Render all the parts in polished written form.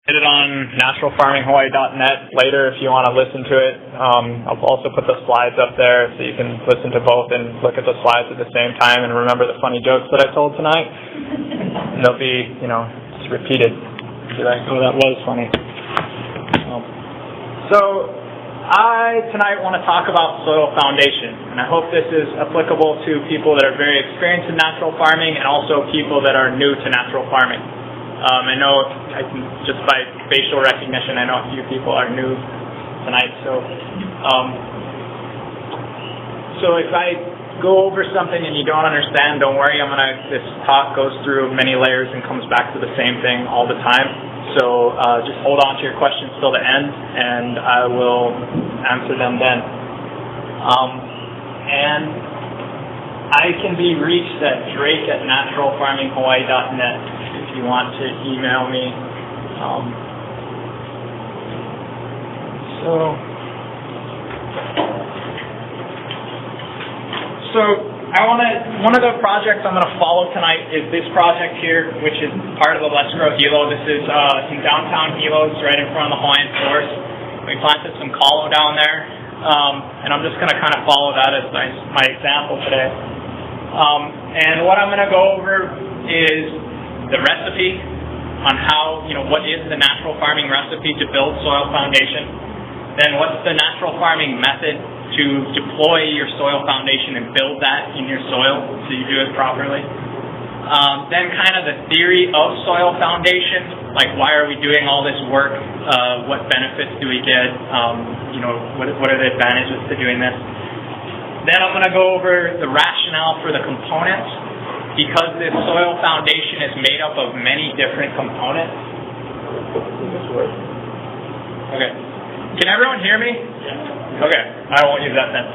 Hit it on naturalfarminghawaii.net later if you want to listen to it. I'll also put the slides up there so you can listen to both and look at the slides at the same time and remember the funny jokes that I told tonight. And they'll be, just repeated. Be like, oh, that was funny. So I tonight want to talk about soil foundation, and I hope this is applicable to people that are very experienced in natural farming and also people that are new to natural farming. I know, just by facial recognition, I know a few people are new tonight. So if I go over something and you don't understand, don't worry. This talk goes through many layers and comes back to the same thing all the time. So just hold on to your questions till the end, and I will answer them then. And I can be reached at drake@naturalfarminghawaii.net. If you want to email me. One of the projects I'm going to follow tonight is this project here, which is part of the Let's Grow Hilo. This is in downtown Hilo. It's right in front of the Hawaiian Source. We planted some kalo down there, and I'm just going to kind of follow that as my example today. And what I'm going to go over is the recipe on how, what is the natural farming recipe to build soil foundation. Then what's the natural farming method to deploy your soil foundation and build that in your soil so you do it properly. Then kind of the theory of soil foundation, like why are we doing all this work? What benefits do we get? What are the advantages to doing this? Then I'm going to go over the rationale for the components, because this soil foundation is made up of many different components. Okay. Can everyone hear me? Yeah. Okay. I won't use that then.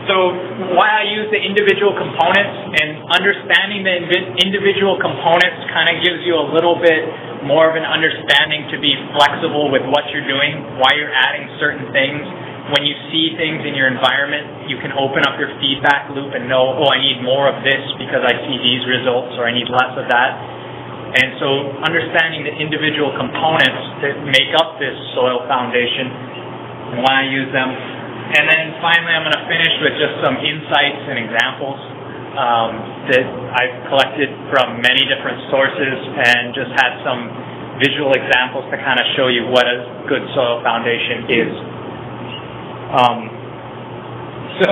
So why I use the individual components, and understanding the individual components kind of gives you a little bit more of an understanding to be flexible with what you're doing, why you're adding certain things. When you see things in your environment, you can open up your feedback loop and know, oh, I need more of this because I see these results, or I need less of that. And so understanding the individual components that make up this soil foundation and why I use them. And then finally, I'm going to finish with just some insights and examples that I've collected from many different sources, and just had some visual examples to kind of show you what a good soil foundation is. So,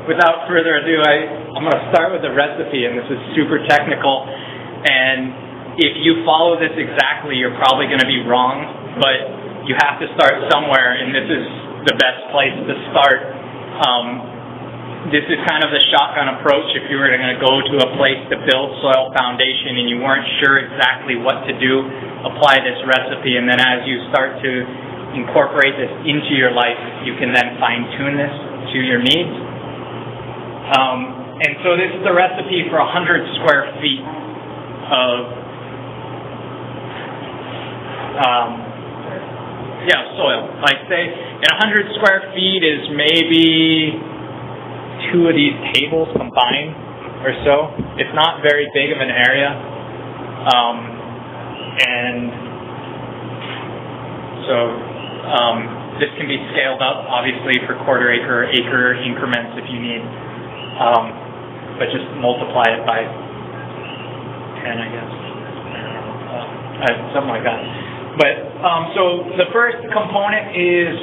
without further ado, I'm going to start with the recipe, and this is super technical, and if you follow this exactly, you're probably going to be wrong, but you have to start somewhere, and this is the best place to start. This is kind of the shotgun approach. If you were going to go to a place to build soil foundation and you weren't sure exactly what to do, apply this recipe, and then as you start to incorporate this into your life, you can then fine-tune this to your needs. And so this is the recipe for 100 square feet of soil. Like say, in 100 square feet is maybe 2 of these tables combined or so. It's not very big of an area. This can be scaled up, obviously, for quarter acre, acre increments if you need, but just multiply it by 10, I guess, something like that. But so the first component is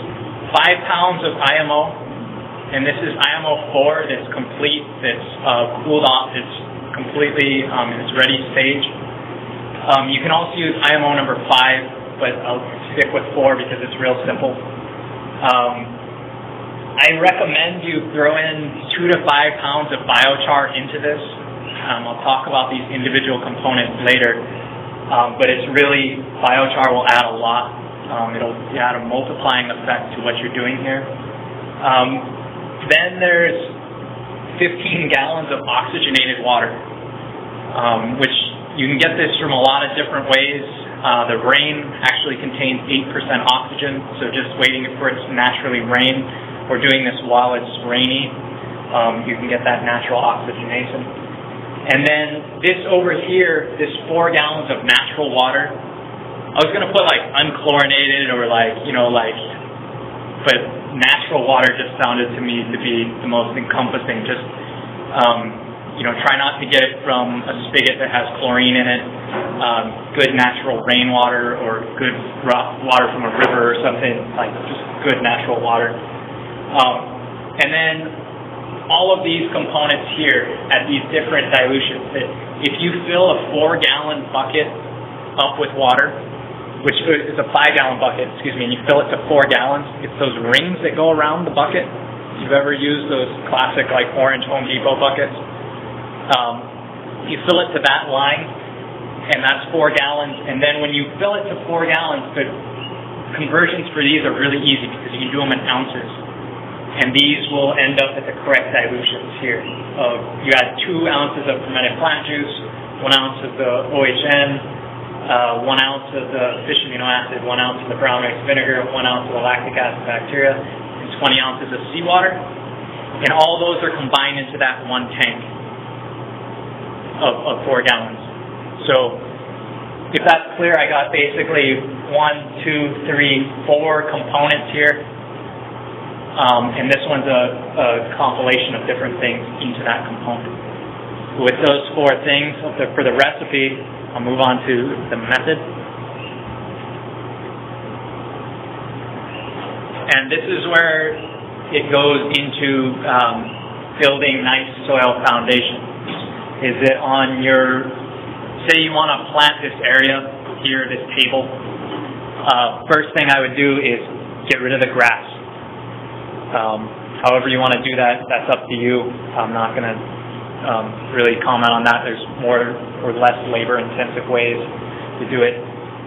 5 pounds of IMO, and this is IMO 4 that's complete, that's cooled off, it's completely in its ready stage. You can also use IMO number 5, but I'll stick with 4 because it's real simple. I recommend you throw in 2 to 5 pounds of biochar into this. I'll talk about these individual components later, but it's really, biochar will add a lot. It'll add a multiplying effect to what you're doing here. Then there's 15 gallons of oxygenated water, which you can get this from a lot of different ways. The rain actually contains 8% oxygen, so just waiting for it to naturally rain, or doing this while it's rainy, you can get that natural oxygenation. And then this over here, this 4 gallons of natural water, I was going to put like unchlorinated or like, but natural water just sounded to me to be the most encompassing. Just, try not to get it from a spigot that has chlorine in it. Good natural rainwater or good water from a river or something, like just good natural water. And then all of these components here at these different dilutions. If you fill a 4-gallon bucket up with water, which is a 5-gallon bucket, and you fill it to 4 gallons, it's those rings that go around the bucket. If you've ever used those classic like orange Home Depot buckets, you fill it to that line, and that's 4 gallons. And then when you fill it to 4 gallons, the conversions for these are really easy because you can do them in ounces. And these will end up at the correct dilutions here. You add 2 ounces of fermented plant juice, 1 ounce of the OHN, 1 ounce of the fish amino acid, 1 ounce of the brown rice vinegar, 1 ounce of the lactic acid bacteria, and 20 ounces of seawater. And all those are combined into that one tank of 4 gallons. So if that's clear, I got basically 1, 2, 3, 4 components here. And this one's a compilation of different things into that component. With those 4 things, for the recipe, I'll move on to the method. And this is where it goes into building nice soil foundation. Is it on your, say you want to plant this area here, this table, first thing I would do is get rid of the grass. However you want to do that, that's up to you. I'm not going to really comment on that. There's more or less labor-intensive ways to do it.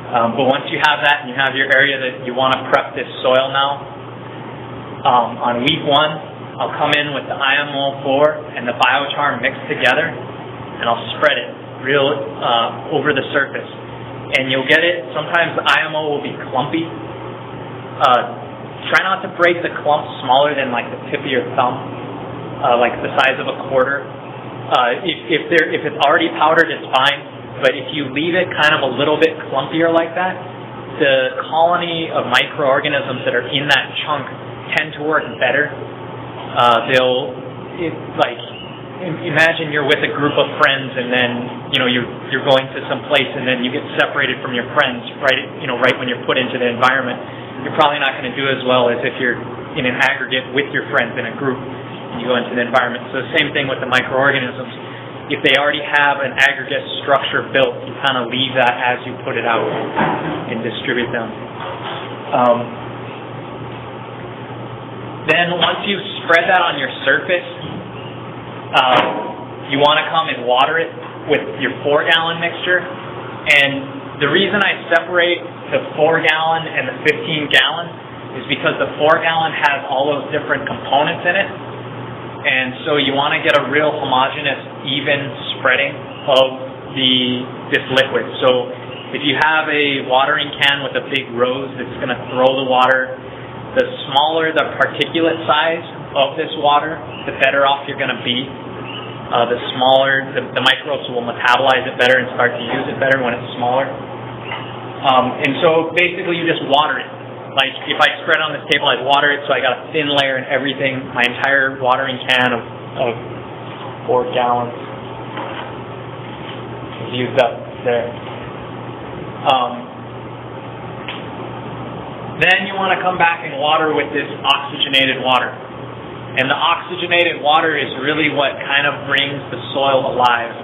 But once you have that and you have your area that you want to prep this soil now, on week 1, I'll come in with the IMO 4 and the Biochar mixed together, and I'll spread it real over the surface. And you'll get it, sometimes the IMO will be clumpy. Try not to break the clumps smaller than like the tip of your thumb, like the size of a quarter. If it's already powdered, it's fine. But if you leave it kind of a little bit clumpier like that, the colony of microorganisms that are in that chunk tend to work better. Imagine you're with a group of friends, and then you're going to some place, and then you get separated from your friends right when you're put into the environment. You're probably not going to do as well as if you're in an aggregate with your friends in a group and you go into the environment. So same thing with the microorganisms. If they already have an aggregate structure built, you kind of leave that as you put it out and distribute them. Then once you spread that on your surface, you want to come and water it with your 4-gallon mixture. And the reason I separate the 4-gallon and the 15-gallon is because the 4-gallon has all those different components in it. And so you want to get a real homogeneous, even spreading of this liquid. So if you have a watering can with a big rose that's going to throw the water, the smaller the particulate size of this water, the better off you're going to be. The smaller, the microbes will metabolize it better and start to use it better when it's smaller. And so basically you just water it. Like if I spread on this table, I'd water it so I got a thin layer and everything. My entire watering can of 4 gallons is used up there. Then you want to come back and water with this oxygenated water. And the oxygenated water is really what kind of brings the soil alive.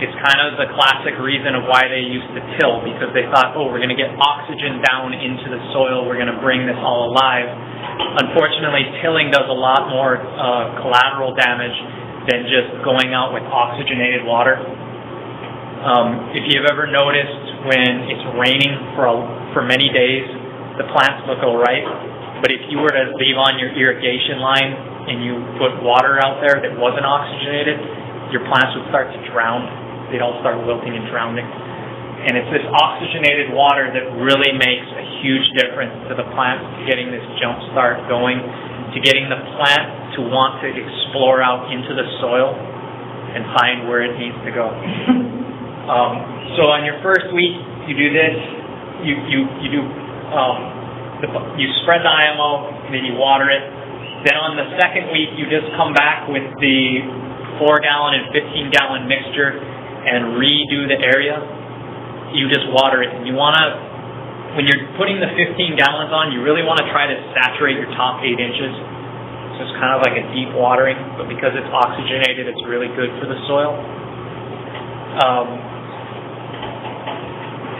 It's kind of the classic reason of why they used to till, because they thought, we're going to get oxygen down into the soil, we're going to bring this all alive. Unfortunately, tilling does a lot more collateral damage than just going out with oxygenated water. If you've ever noticed when it's raining for many days, the plants look all right. But if you were to leave on your irrigation line and you put water out there that wasn't oxygenated, your plants would start to drown. They'd all start wilting and drowning. And it's this oxygenated water that really makes a huge difference to the plant, to getting this jump start going, to getting the plant to want to explore out into the soil and find where it needs to go. So on your first week, you do this. you do you spread the IMO, then you water it. Then on the second week, you just come back with the 4-gallon and 15-gallon mixture and redo the area. You just water it. And you want to, when you're putting the 15 gallons on, you really want to try to saturate your top 8 inches. So it's kind of like a deep watering, but because it's oxygenated, it's really good for the soil.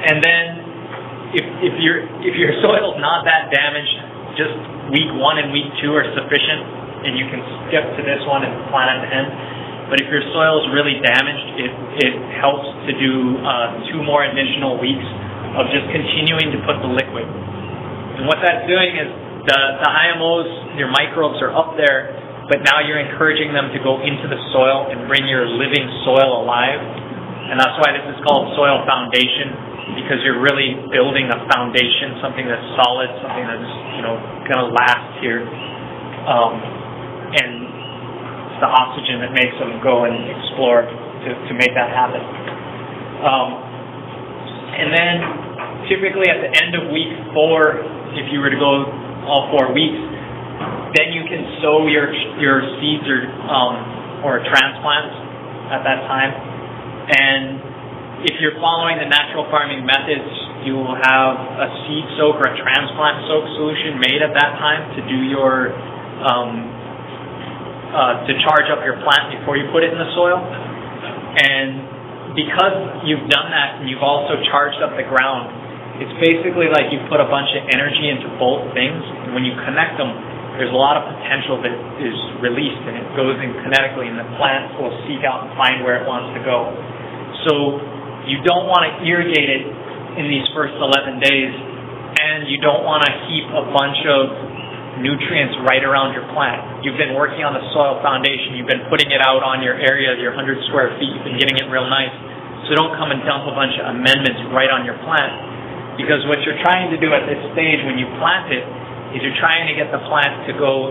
And then if your soil's not that damaged, just week 1 and week 2 are sufficient, and you can skip to this one and plant at the end. But if your soil is really damaged, it helps to do 2 more additional weeks of just continuing to put the liquid. And what that's doing is the IMOs, your microbes are up there, but now you're encouraging them to go into the soil and bring your living soil alive. And that's why this is called soil foundation, because you're really building a foundation, something that's solid, something that's going to last here. And it's the oxygen that makes them go and explore to make that happen. And then typically at the end of week 4, if you were to go all 4 weeks, then you can sow your seeds or transplants at that time. And if you're following the natural farming methods, you will have a seed soak or a transplant soak solution made at that time to do your to charge up your plant before you put it in the soil. And because you've done that and you've also charged up the ground, it's basically like you put a bunch of energy into both things, and when you connect them, there's a lot of potential that is released, and it goes in kinetically, and the plant will seek out and find where it wants to go. So you don't want to irrigate it in these first 11 days, and you don't want to heap a bunch of nutrients right around your plant. You've been working on the soil foundation, you've been putting it out on your area, your 100 square feet, you've been getting it real nice, so don't come and dump a bunch of amendments right on your plant, because what you're trying to do at this stage when you plant it is you're trying to get the plant to go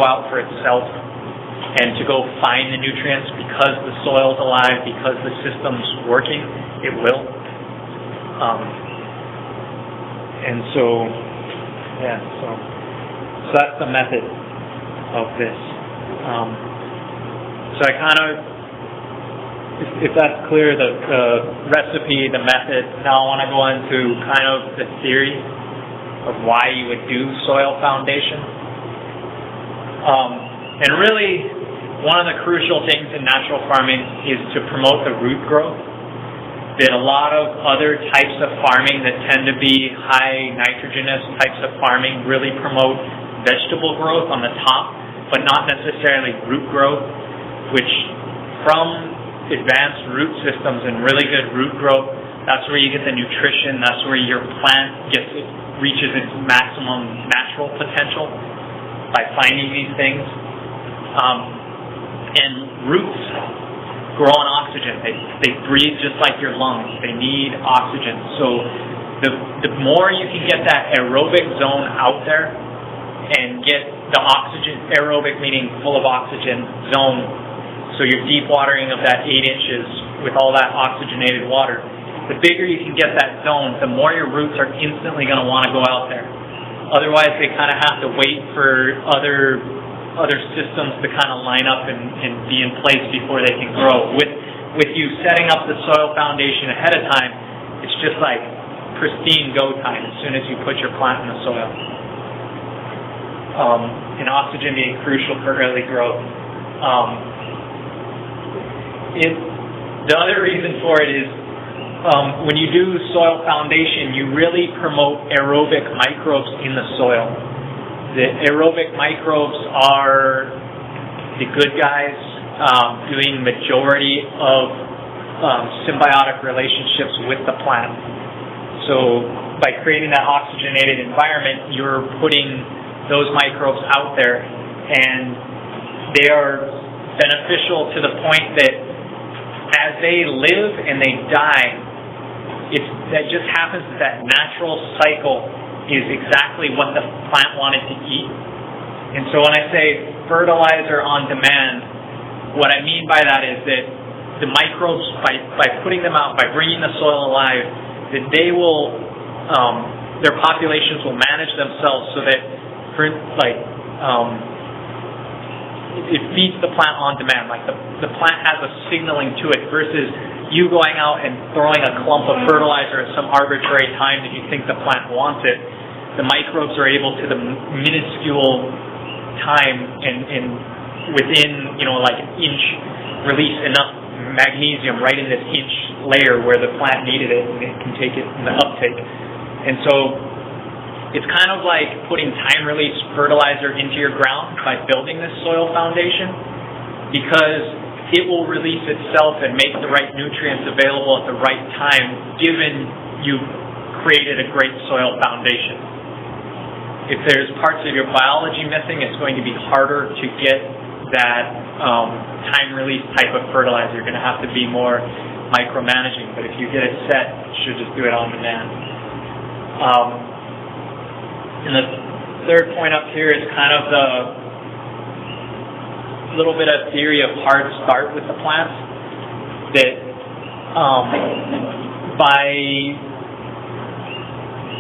out for itself and to go find the nutrients. Because the soil's alive, because the system's working, it will. And so that's the method of this. So I kind of, if that's clear, the recipe, the method, now I want to go into kind of the theory of why you would do soil foundation. And really, one of the crucial things in natural farming is to promote the root growth. That a lot of other types of farming that tend to be high nitrogenous types of farming really promote vegetable growth on the top, but not necessarily root growth, which from advanced root systems and really good root growth, that's where you get the nutrition, that's where your plant reaches its maximum natural potential by finding these things. And roots grow on oxygen. They breathe just like your lungs. They need oxygen. So the more you can get that aerobic zone out there and get the oxygen, aerobic meaning full of oxygen zone, so your deep watering of that 8 inches with all that oxygenated water, the bigger you can get that zone, the more your roots are instantly going to want to go out there. Otherwise, they kind of have to wait for other systems to kind of line up and be in place before they can grow. With you setting up the soil foundation ahead of time, it's just like pristine go time as soon as you put your plant in the soil. And oxygen being crucial for early growth. The other reason for it is when you do soil foundation, you really promote aerobic microbes in the soil. The aerobic microbes are the good guys doing majority of symbiotic relationships with the plant. So by creating that oxygenated environment, you're putting those microbes out there, and they are beneficial to the point that as they live and they die, that just happens that natural cycle is exactly what the plant wanted to eat. And so when I say fertilizer on demand, what I mean by that is that the microbes, by putting them out, by bringing the soil alive, that they will their populations will manage themselves so that, it feeds the plant on demand. Like the plant has a signaling to it versus you going out and throwing a clump of fertilizer at some arbitrary time that you think the plant wants it. The microbes are able to the minuscule time and within, like an inch, release enough magnesium right in this inch layer where the plant needed it, and it can take it in the uptake. And so it's kind of like putting time-release fertilizer into your ground by building this soil foundation, because it will release itself and make the right nutrients available at the right time, given you've created a great soil foundation. If there's parts of your biology missing, it's going to be harder to get that time-release type of fertilizer. You're going to have to be more micromanaging, but if you get it set, you should just do it on demand. And the third point up here is kind of the little bit of theory of hard start with the plants, that by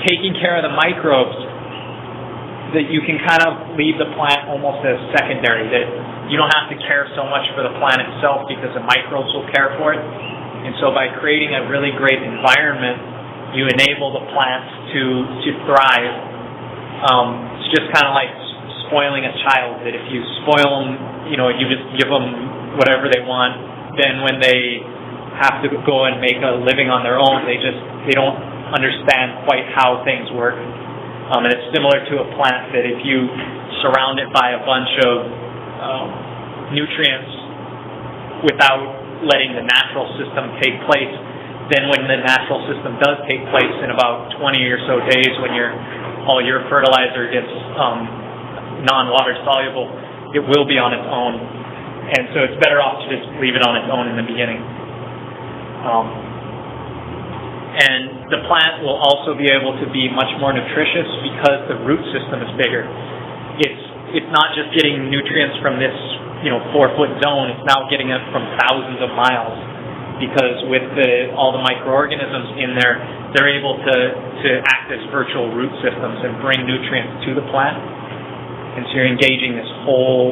taking care of the microbes, that you can kind of leave the plant almost as secondary, that you don't have to care so much for the plant itself because the microbes will care for it. And so by creating a really great environment, you enable the plants to thrive. It's just kind of like spoiling a child, that if you spoil them, you just give them whatever they want, then when they have to go and make a living on their own, they don't understand quite how things work. And it's similar to a plant, that if you surround it by a bunch of nutrients without letting the natural system take place, then when the natural system does take place in about 20 or so days, when all your fertilizer gets non-water soluble, it will be on its own. And so it's better off to just leave it on its own in the beginning. And the plant will also be able to be much more nutritious because the root system is bigger. It's not just getting nutrients from this 4-foot zone, it's now getting it from thousands of miles, because with all the microorganisms in there, they're able to act as virtual root systems and bring nutrients to the plant. And so you're engaging this whole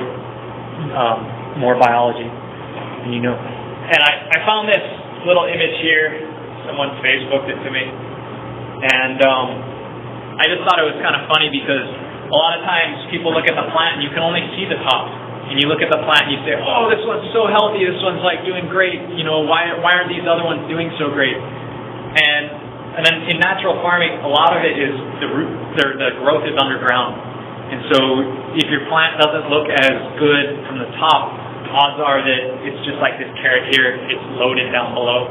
more biology. And I found this little image here. Someone Facebooked it to me, and I just thought it was kind of funny, because a lot of times people look at the plant and you can only see the top, and you look at the plant and you say, oh, this one's so healthy, this one's like doing great, why aren't these other ones doing so great? And then in natural farming, a lot of it is the growth is underground, and so if your plant doesn't look as good from the top, odds are that it's just like this carrot here, it's loaded down below.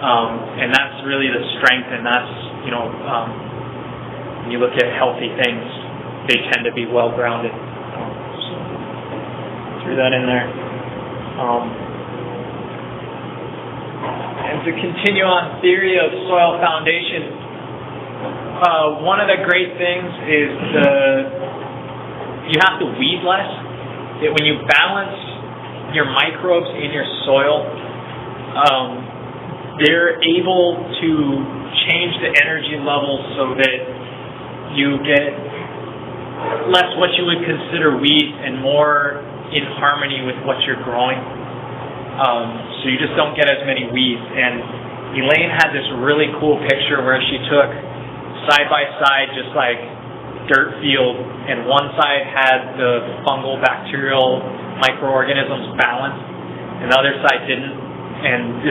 And that's really the strength, and that's, when you look at healthy things, they tend to be well-grounded. So threw that in there. And to continue on theory of soil foundation, one of the great things is you have to weed less. That when you balance your microbes in your soil, they're able to change the energy levels so that you get less what you would consider weeds and more in harmony with what you're growing. So you just don't get as many weeds. And Elaine had this really cool picture where she took side by side just like dirt field, and one side had the fungal bacterial microorganisms balanced and the other side didn't. And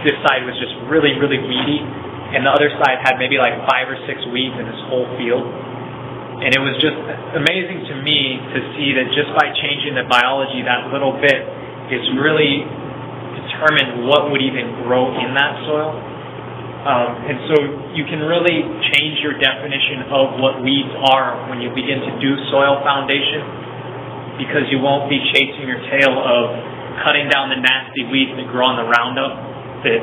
this side was just really, really weedy, and the other side had maybe like 5 or 6 weeds in this whole field. And it was just amazing to me to see that just by changing the biology that little bit, it's really determined what would even grow in that soil. And so you can really change your definition of what weeds are when you begin to do soil foundation, because you won't be chasing your tail of cutting down the nasty weeds that grow on the Roundup, that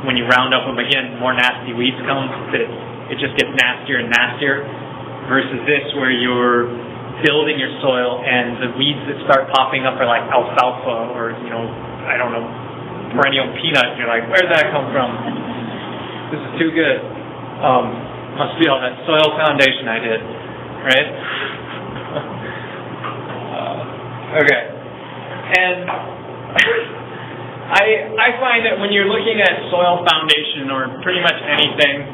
when you round up them again, more nasty weeds come, that it just gets nastier and nastier, versus this where you're building your soil and the weeds that start popping up are like alfalfa or, perennial peanut. You're like, where'd that come from? This is too good. Must be all that soil foundation I did, right? Okay. And I find that when you're looking at soil foundation or pretty much anything,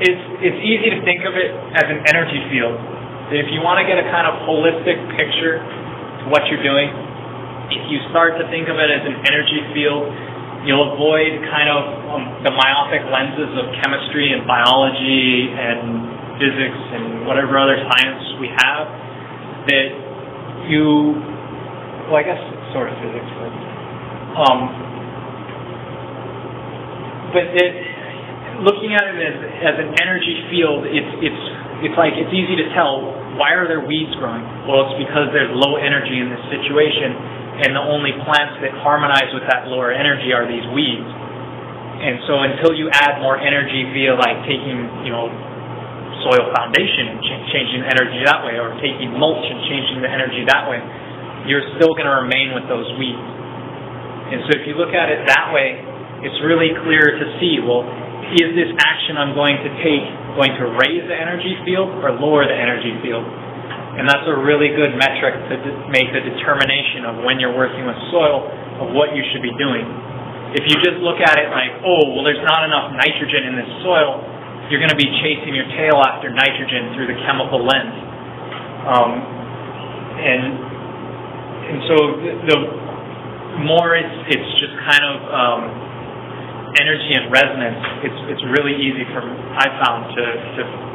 it's easy to think of it as an energy field. If you want to get a kind of holistic picture to what you're doing, if you start to think of it as an energy field, you'll avoid kind of the myopic lenses of chemistry and biology and physics and whatever other science we have that you, well, I guess it's sort of physics, but looking at it as an energy field, it's like it's easy to tell, why are there weeds growing? Well, it's because there's low energy in this situation, and the only plants that harmonize with that lower energy are these weeds. And so until you add more energy via like taking, soil foundation and changing the energy that way, or taking mulch and changing the energy that way, you're still going to remain with those weeds. And so if you look at it that way, it's really clear to see, well, is this action I'm going to take going to raise the energy field or lower the energy field? And that's a really good metric to make the determination of when you're working with soil of what you should be doing. If you just look at it like, there's not enough nitrogen in this soil, you're going to be chasing your tail after nitrogen through the chemical lens. And so the more it's just kind of energy and resonance, it's really easy I've found to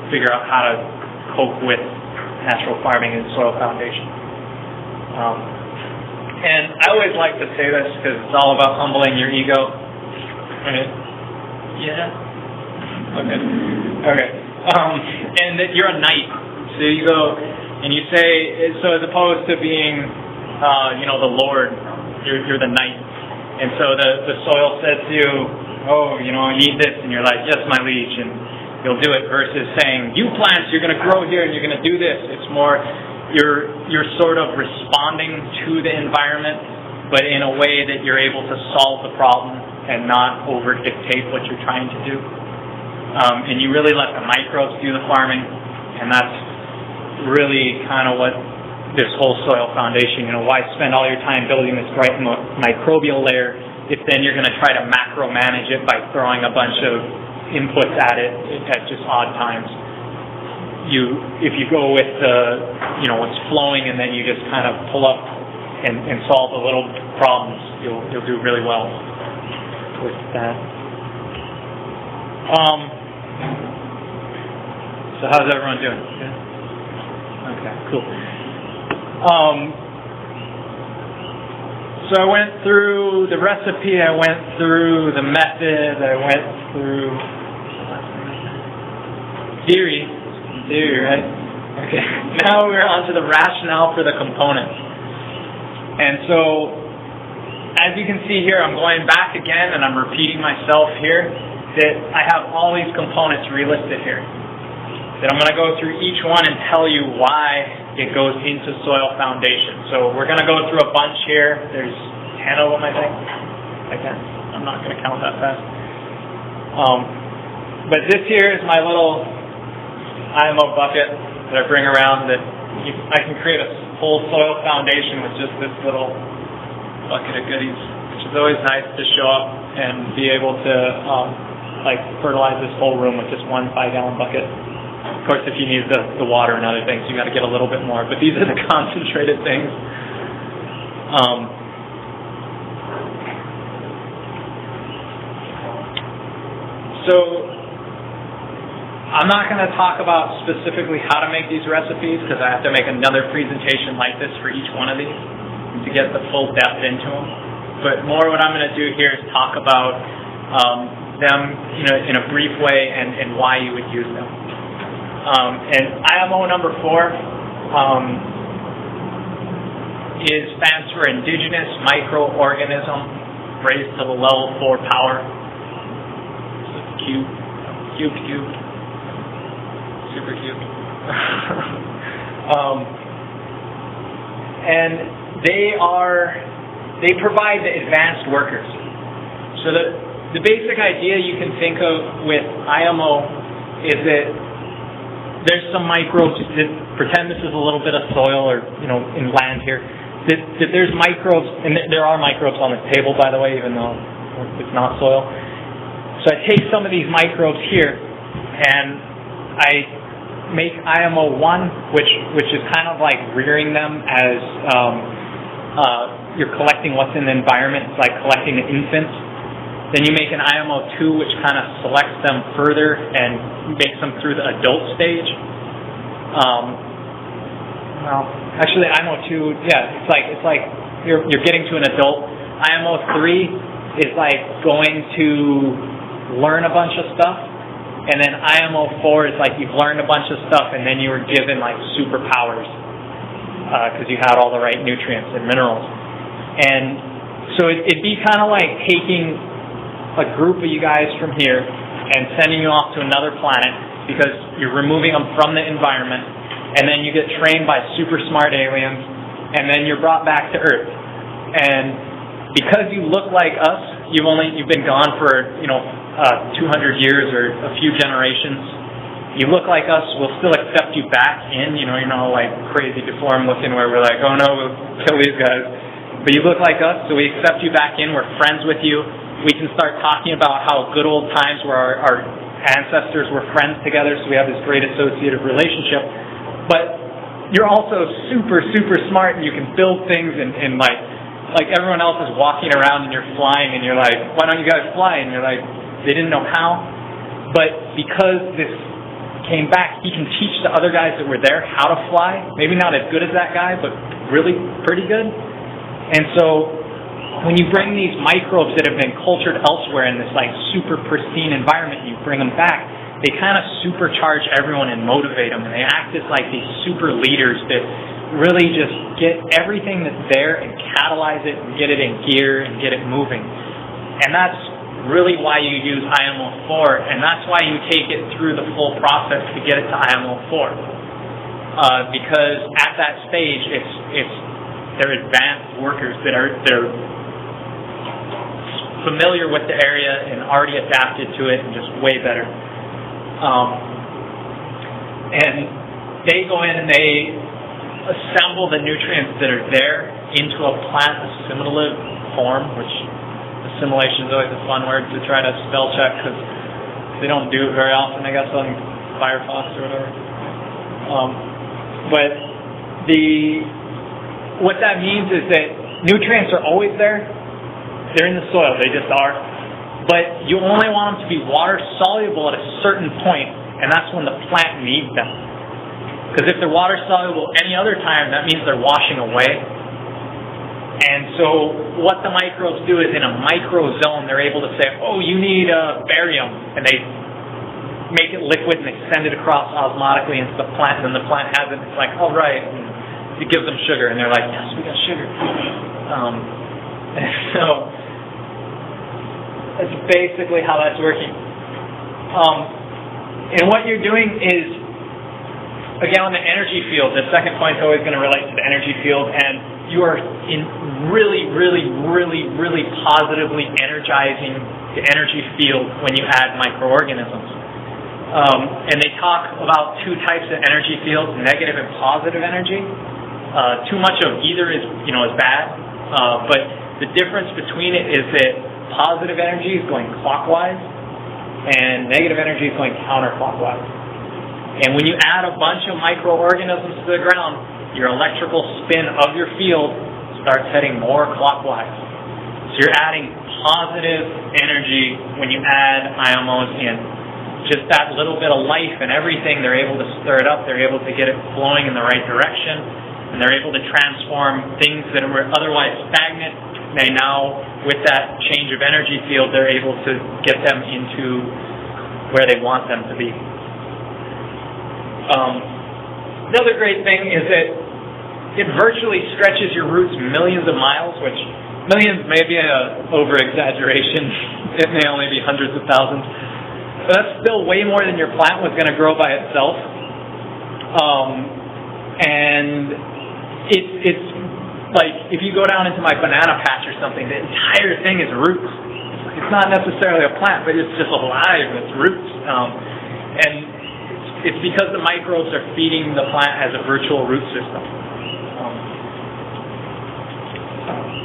figure out how to cope with natural farming and soil foundation. And I always like to say this because it's all about humbling your ego. Right? Yeah? Okay. And that you're a knight. So you go and you say, so as opposed to being, the Lord, you're the knight. And so the soil says to you, need this, and you're like, yes, my liege, and you'll do it, versus saying, you plants, you're going to grow here and you're going to do this. It's more, you're sort of responding to the environment, but in a way that you're able to solve the problem and not over-dictate what you're trying to do. And you really let the microbes do the farming, and that's really kind of what this whole soil foundation, why spend all your time building this bright microbial layer if then you're going to try to macro-manage it by throwing a bunch of inputs at it at just odd times. If you go with what's flowing, and then you just kind of pull up and solve the little problems, you'll do really well with that. So how's everyone doing? Good? Okay, cool. So I went through the recipe, I went through the method, I went through theory, right? Okay. Now we're on to the rationale for the components. And so, as you can see here, I'm going back again and I'm repeating myself here that I have all these components relisted here. That I'm going to go through each one and tell you why it goes into soil foundation. So we're going to go through a bunch here. There's 10 of them, I think. I'm not going to count that fast. But this here is my little IMO bucket that I bring around that I can create a whole soil foundation with just this little bucket of goodies, which is always nice to show up and be able to fertilize this whole room with just one 5-gallon bucket. Of course, if you need the water and other things, you got to get a little bit more. But these are the concentrated things. So I'm not going to talk about specifically how to make these recipes because I have to make another presentation like this for each one of these to get the full depth into them. But more what I'm going to do here is talk about them in a brief way and why you would use them. And IMO number 4 stands for Indigenous Microorganism raised to the level 4 power. So cube, super cube. And they provide the advanced workers. So the basic idea you can think of with IMO is that there's some microbes that, pretend this is a little bit of soil or, in land here, that there's microbes, and there are microbes on the table, by the way, even though it's not soil. So I take some of these microbes here, and I make IMO 1, which is kind of like rearing them as you're collecting what's in the environment. It's like collecting the infants. Then you make an IMO 2, which kind of selects them further and makes them through the adult stage. Actually, IMO 2, yeah, it's like you're getting to an adult. IMO 3 is like going to learn a bunch of stuff, and then IMO 4 is like you've learned a bunch of stuff, and then you were given like superpowers because you had all the right nutrients and minerals. And so it'd be kind of like taking a group of you guys from here and sending you off to another planet because you're removing them from the environment, and then you get trained by super smart aliens, and then you're brought back to Earth. And because you look like us, you've been gone for 200 years or a few generations. You look like us, we'll still accept you back in. You're not like crazy deformed looking where we're like, oh no, we'll kill these guys. But you look like us, so we accept you back in. We're friends with you. We can start talking about how good old times where our ancestors were friends together, so we have this great associative relationship. But you're also super, super smart, and you can build things and like everyone else is walking around and you're flying, and you're like, why don't you guys fly? And you're like, they didn't know how. But because this came back, he can teach the other guys that were there how to fly. Maybe not as good as that guy, but really pretty good. And so when you bring these microbes that have been cultured elsewhere in this like super pristine environment, and you bring them back, they kind of supercharge everyone and motivate them, and they act as like these super leaders that really just get everything that's there and catalyze it and get it in gear and get it moving. And that's really why you use IMO 4, and that's why you take it through the full process to get it to IMO 4. Because at that stage, they're advanced workers that are familiar with the area and already adapted to it and just way better. And they go in and they assemble the nutrients that are there into a plant assimilative form, which assimilation is always a fun word to try to spell check because they don't do it very often, I guess, on Firefox or whatever. But what that means is that nutrients are always there. They're in the soil, they just are. But you only want them to be water soluble at a certain point, and that's when the plant needs them. Because if they're water soluble any other time, that means they're washing away. And so what the microbes do is in a microzone, they're able to say, oh, you need barium, and they make it liquid and they send it across osmotically into the plant, and then the plant has it, and it's like, all right, and it gives them sugar, and they're like, yes, we got sugar. So that's basically how that's working. And what you're doing is, again, on the energy field, the second point is always going to relate to the energy field, and you are really, really, really, really positively energizing the energy field when you add microorganisms. And they talk about two types of energy fields, negative and positive energy. Too much of either is bad, but the difference between it is that positive energy is going clockwise and negative energy is going counterclockwise. And when you add a bunch of microorganisms to the ground, your electrical spin of your field starts heading more clockwise. So you're adding positive energy when you add IMOs in. Just that little bit of life and everything, they're able to stir it up, they're able to get it flowing in the right direction, and they're able to transform things that were otherwise stagnant. They now, with that change of energy field, they're able to get them into where they want them to be. The other great thing is that it virtually stretches your roots millions of miles, which millions may be an over-exaggeration. It may only be hundreds of thousands. But that's still way more than your plant was going to grow by itself. And it's like if you go down into my banana patch or something, the entire thing is roots. It's not necessarily a plant, but it's just alive. It's roots. And it's because the microbes are feeding the plant as a virtual root system.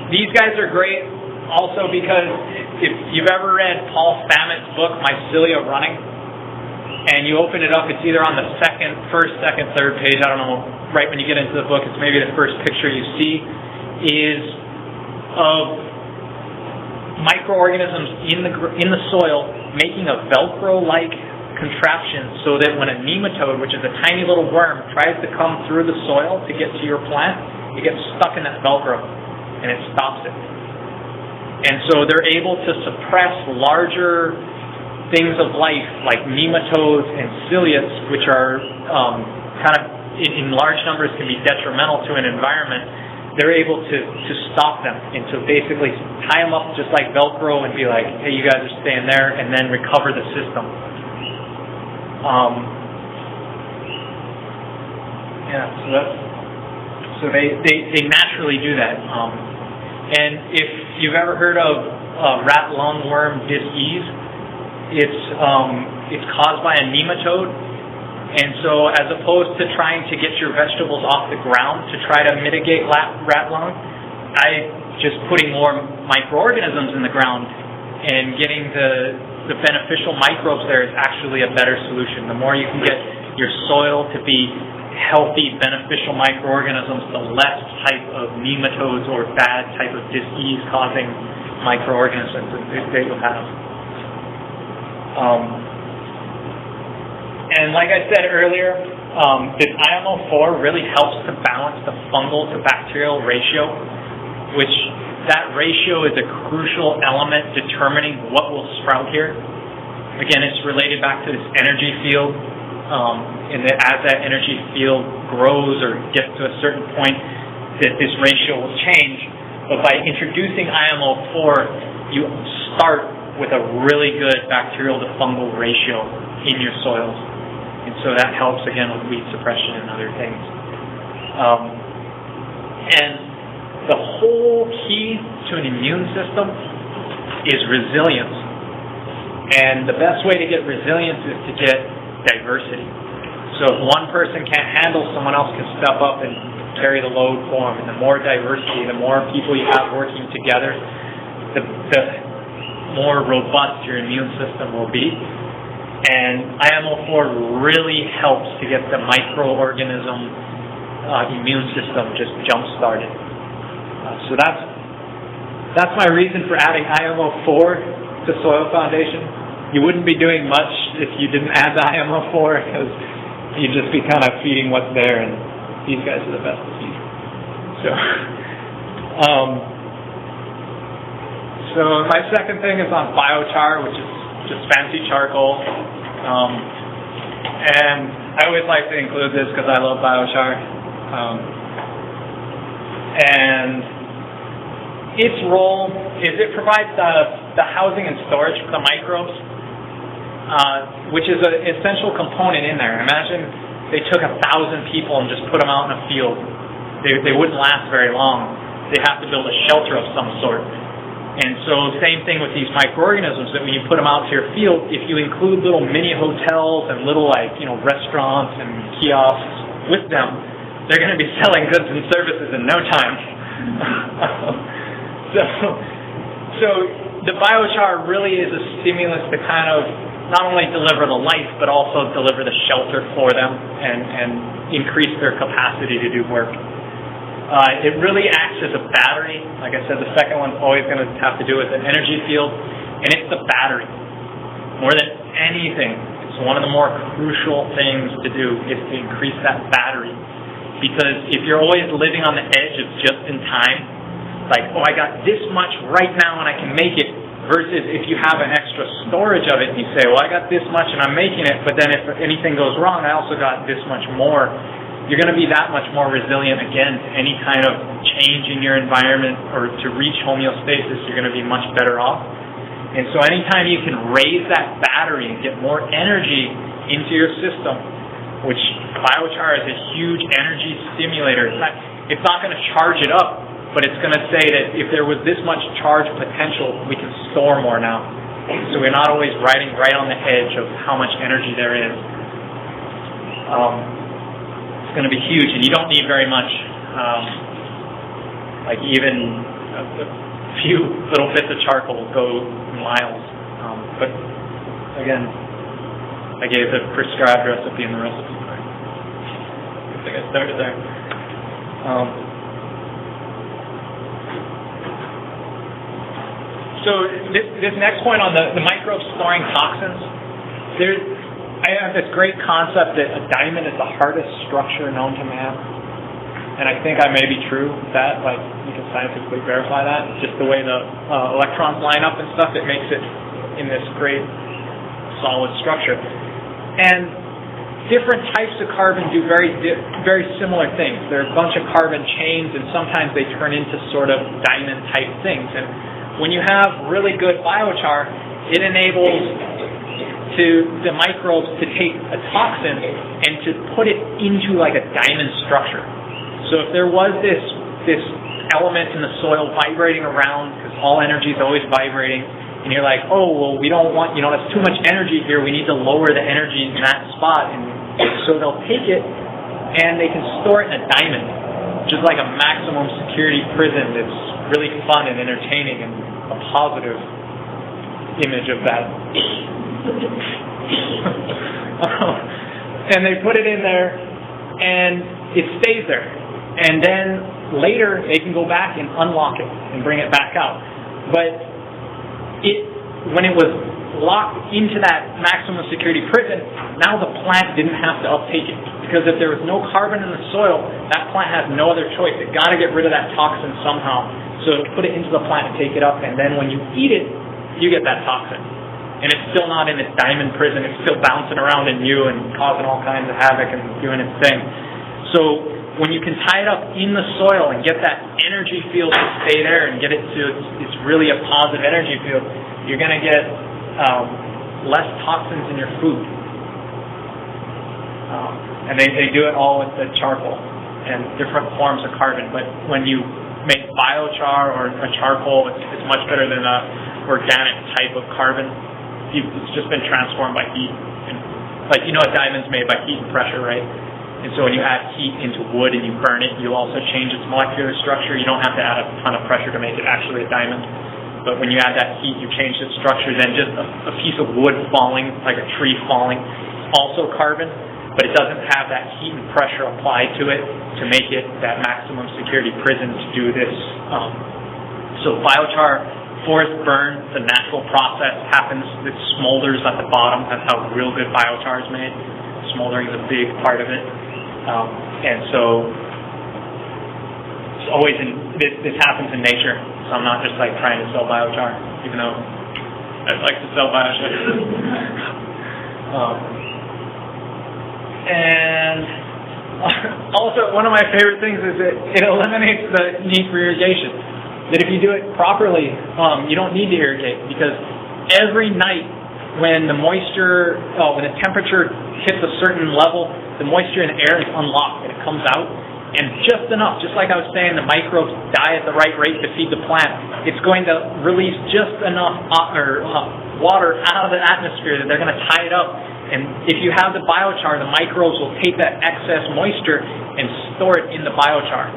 These guys are great also because if you've ever read Paul Stamets' book, Mycelia Running, and you open it up, it's either on the first, second, third page, I don't know, right when you get into the book, it's maybe the first picture you see, is of microorganisms in the soil making a Velcro-like contraption so that when a nematode, which is a tiny little worm, tries to come through the soil to get to your plant, it gets stuck in that Velcro and it stops it. And so they're able to suppress larger things of life like nematodes and ciliates, which are kind of in large numbers can be detrimental to an environment. They're able to stop them and to basically tie them up just like Velcro and be like, hey, you guys are staying there, and then recover the system. So they naturally do that. And if you've ever heard of rat lungworm disease, it's caused by a nematode. And so as opposed to trying to get your vegetables off the ground to try to mitigate rat lung, just putting more microorganisms in the ground and getting the beneficial microbes there is actually a better solution. The more you can get your soil to be healthy, beneficial microorganisms, the less type of nematodes or bad type of disease-causing microorganisms that you'll have. And like I said earlier, this IMO4 really helps to balance the fungal to bacterial ratio, which that ratio is a crucial element determining what will sprout here. Again, it's related back to this energy field, and that as that energy field grows or gets to a certain point, that this ratio will change. But by introducing IMO4, you start with a really good bacterial to fungal ratio in your soils. And so that helps, again, with weed suppression and other things. And the whole key to an immune system is resilience. And the best way to get resilience is to get diversity. So if one person can't handle, someone else can step up and carry the load for them. And the more diversity, the more people you have working together, the more robust your immune system will be. And IMO4 really helps to get the microorganism immune system just jump-started. So that's my reason for adding IMO4 to soil foundation. You wouldn't be doing much if you didn't add the IMO4 because you'd just be kind of feeding what's there, and these guys are the best to feed. So my second thing is on biochar, which is just fancy charcoal. And I always like to include this because I love biochar. And its role is it provides the housing and storage for the microbes, which is an essential component in there. Imagine they took 1,000 people and just put them out in a field. They wouldn't last very long. They have to build a shelter of some sort. And so same thing with these microorganisms, that when you put them out to your field, if you include little mini hotels and little restaurants and kiosks with them, they're going to be selling goods and services in no time. So the biochar really is a stimulus to kind of not only deliver the life, but also deliver the shelter for them and increase their capacity to do work. It really acts as a battery. Like I said, the second one's always going to have to do with an energy field, and it's the battery. More than anything, it's one of the more crucial things to do is to increase that battery. Because if you're always living on the edge of just in time, like, oh, I got this much right now and I can make it, versus if you have an extra storage of it and you say, well, I got this much and I'm making it, but then if anything goes wrong, I also got this much more. You're going to be that much more resilient again to any kind of change in your environment, or to reach homeostasis, you're going to be much better off. And so anytime you can raise that battery and get more energy into your system, which biochar is a huge energy stimulator. It's not going to charge it up, but it's going to say that if there was this much charge potential, we can store more now. So we're not always riding right on the edge of how much energy there is. it's going to be huge, and you don't need very much. Like even a few little bits of charcoal go miles. But again, I gave the prescribed recipe in the recipe card. I think I started there. So this next point on the microbes storing toxins, I have this great concept that a diamond is the hardest structure known to man. And I think I may be true with that, like you can scientifically verify that. Just the way the electrons line up and stuff, it makes it in this great solid structure. And different types of carbon do very similar things. There are a bunch of carbon chains, and sometimes they turn into sort of diamond type things. And when you have really good biochar, it enables the microbes to take a toxin and to put it into like a diamond structure. So if there was this element in the soil vibrating around, because all energy is always vibrating, and you're like, oh, well, we don't want, that's too much energy here, we need to lower the energy in that spot. And so they'll take it and they can store it in a diamond, which is like a maximum security prison that's really fun and entertaining and a positive image of that. And they put it in there and it stays there. And then later they can go back and unlock it and bring it back out. But when it was locked into that maximum security prison, now the plant didn't have to uptake it. Because if there was no carbon in the soil, that plant has no other choice. It got to get rid of that toxin somehow. So put it into the plant and take it up, and then when you eat it, you get that toxin. And it's still not in its diamond prison. It's still bouncing around in you and causing all kinds of havoc and doing its thing. So when you can tie it up in the soil and get that energy field to stay there and get it to it's really a positive energy field, you're going to get less toxins in your food. And they do it all with the charcoal and different forms of carbon. But when you make biochar or a charcoal, it's much better than an organic type of carbon. It's just been transformed by heat. And, like, a diamond's made by heat and pressure, right? And so when you add heat into wood and you burn it, you also change its molecular structure. You don't have to add a ton of pressure to make it actually a diamond. But when you add that heat, you change its structure. Then just a piece of wood falling, like a tree falling, also carbon, but it doesn't have that heat and pressure applied to it to make it that maximum security prison to do this. So biochar, forest burn, the natural process happens. It smolders at the bottom. That's how real good biochar is made. Smoldering is a big part of it. And so it's always this happens in nature. So I'm not just like trying to sell biochar, even though I'd like to sell biochar. And also, one of my favorite things is that it eliminates the need for irrigation. That if you do it properly, you don't need to irrigate, because every night when the moisture, when the temperature hits a certain level, the moisture in the air is unlocked and it comes out. And just enough, just like I was saying, the microbes die at the right rate to feed the plant. It's going to release just enough water out of the atmosphere that they're going to tie it up. And if you have the biochar, the microbes will take that excess moisture and store it in the biochar.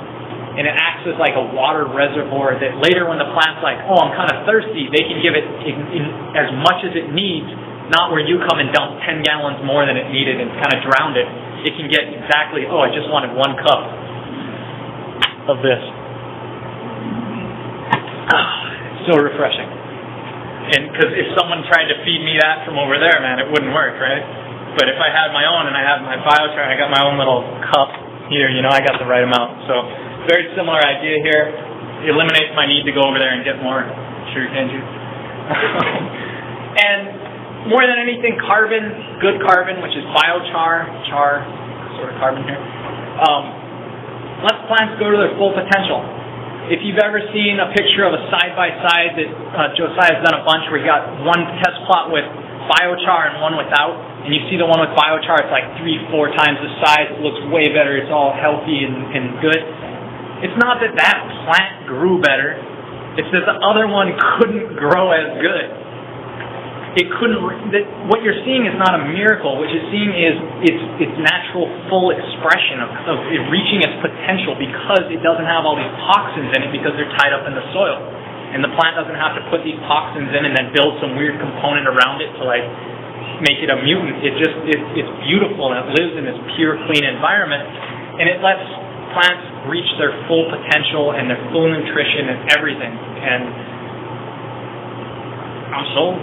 And it acts as like a water reservoir that later when the plant's like, oh, I'm kind of thirsty, they can give it in as much as it needs, not where you come and dump 10 gallons more than it needed and kind of drowned it. It can get exactly, oh, I just wanted 1 cup of this. So refreshing. And because if someone tried to feed me that from over there, man, it wouldn't work, right? But if I had my own and I have my biochar, I got my own little cup here, I got the right amount. So very similar idea here. It eliminates my need to go over there and get more sugarcane juice. And more than anything, carbon, good carbon, which is biochar, sort of carbon here, lets plants go to their full potential. If you've ever seen a picture of a side-by-side that Josiah's done a bunch where he got one test plot with biochar and one without, and you see the one with biochar, it's like 3-4 times the size, it looks way better, it's all healthy and good. It's not that plant grew better, it's that the other one couldn't grow as good. what you're seeing is not a miracle. What you're seeing is its natural full expression of it reaching its potential because it doesn't have all these toxins in it because they're tied up in the soil. And the plant doesn't have to put these toxins in and then build some weird component around it to like make it a mutant. It's beautiful and it lives in this pure, clean environment, and it lets plants reach their full potential and their full nutrition and everything. And I'm sold.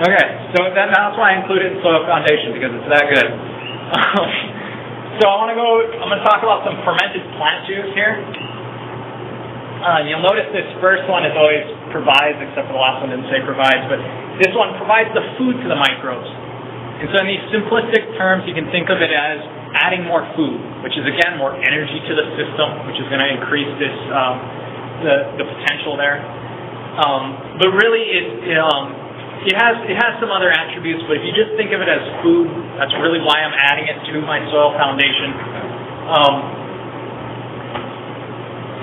Okay, so that's why I included it in soil foundation, because it's that good. So I'm going to talk about some fermented plant juice here. You'll notice this first one is always provides, except for the last one didn't say provides, but this one provides the food to the microbes. And so in these simplistic terms, you can think of it as adding more food, which is again more energy to the system, which is going to increase this the potential there. But really, it has some other attributes. But if you just think of it as food, that's really why I'm adding it to my soil foundation.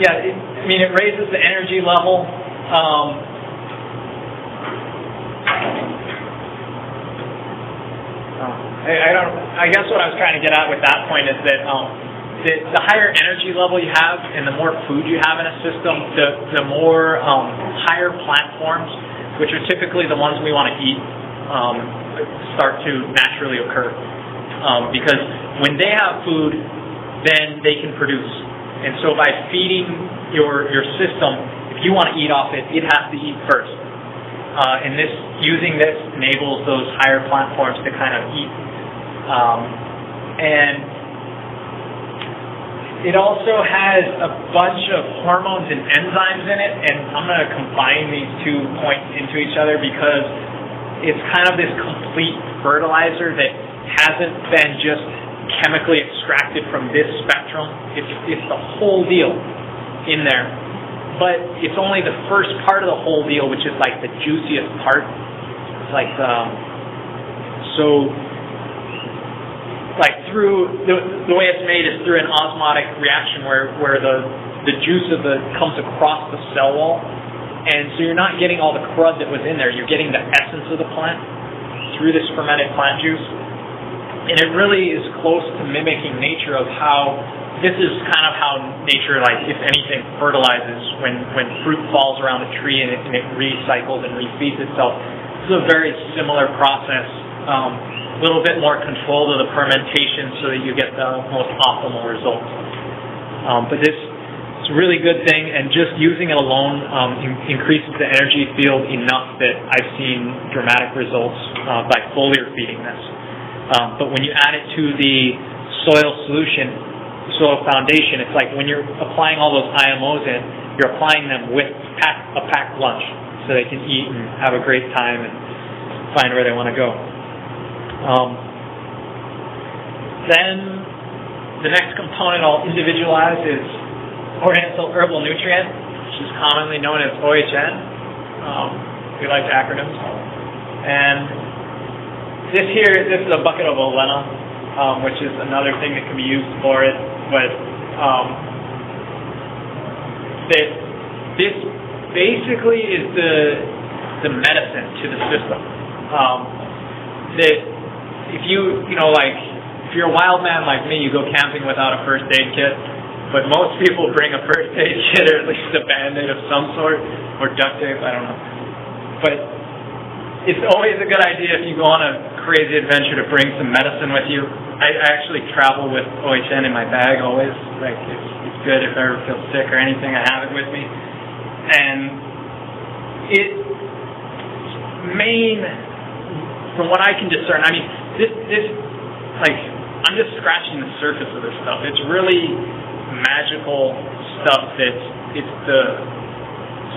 It raises the energy level. I guess what I was trying to get at with that point is that the higher energy level you have and the more food you have in a system, the more higher plant forms, which are typically the ones we want to eat, start to naturally occur. Because when they have food, then they can produce. And so by feeding your system, if you want to eat off it, it has to eat first. And using this enables those higher plant forms to kind of eat. And it also has a bunch of hormones and enzymes in it, and I'm going to combine these 2 points into each other because it's kind of this complete fertilizer that hasn't been just chemically extracted from this spectrum. It's the whole deal in there. But it's only the first part of the whole deal, which is like the juiciest part. It's like through the way it's made is through an osmotic reaction where the juice comes across the cell wall, and so you're not getting all the crud that was in there. You're getting the essence of the plant through this fermented plant juice, and it really is close to mimicking nature of how. This is kind of how nature, like if anything, fertilizes when fruit falls around a tree and it recycles and refeeds itself. This is a very similar process. A little bit more control to the fermentation so that you get the most optimal results. But this is a really good thing, and just using it alone increases the energy field enough that I've seen dramatic results by foliar feeding this. But when you add it to the soil soil foundation, it's like when you're applying all those IMOs in, you're applying them with a packed lunch so they can eat and have a great time and find where they want to go. Then the next component I'll individualize is Oriental Herbal Nutrient, which is commonly known as OHN. We like acronyms. And this is a bucket of Olena, which is another thing that can be used for it. But this basically is the medicine to the system. That if if you're a wild man like me, you go camping without a first aid kit. But most people bring a first aid kit or at least a Band-Aid of some sort, or duct tape, I don't know. But it's always a good idea if you go on a crazy adventure to bring some medicine with you. I actually travel with OHN in my bag always. Like it's good if I ever feel sick or anything, I have it with me. And from what I can discern, I mean, I'm just scratching the surface of this stuff. It's really magical stuff it's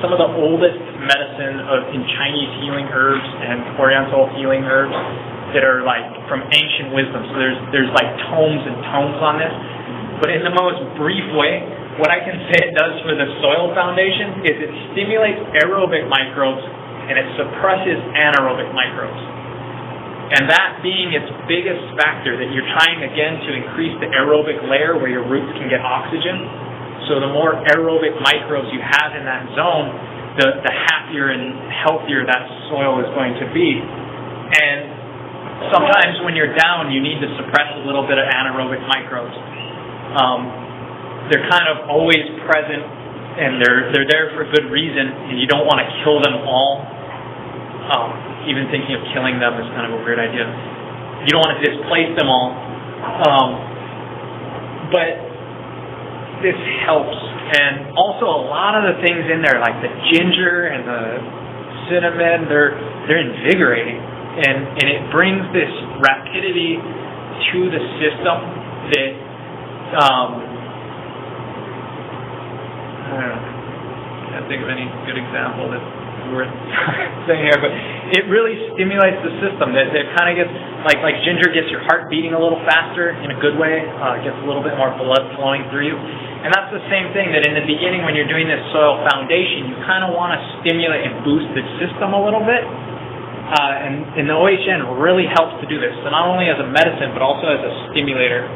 some of the oldest medicine in Chinese healing herbs and Oriental healing herbs that are like from ancient wisdom. So there's like tomes and tomes on this. But in the most brief way, what I can say it does for the soil foundation is it stimulates aerobic microbes and it suppresses anaerobic microbes. And that being its biggest factor, that you're trying again to increase the aerobic layer where your roots can get oxygen. So the more aerobic microbes you have in that zone, the happier and healthier that soil is going to be. And sometimes when you're down, you need to suppress a little bit of anaerobic microbes. They're kind of always present, and they're there for good reason, and you don't want to kill them all. Even thinking of killing them is kind of a weird idea. You don't want to displace them all. But this helps. And also a lot of the things in there, like the ginger and the cinnamon, they're invigorating. And it brings this rapidity to the system that, I don't know, can't think of any good example that's worth saying here, but it really stimulates the system. It kind of gets, like ginger gets your heart beating a little faster in a good way, gets a little bit more blood flowing through you. And that's the same thing that in the beginning when you're doing this soil foundation, you kind of want to stimulate and boost the system a little bit. And the OHN really helps to do this. So not only as a medicine, but also as a stimulator.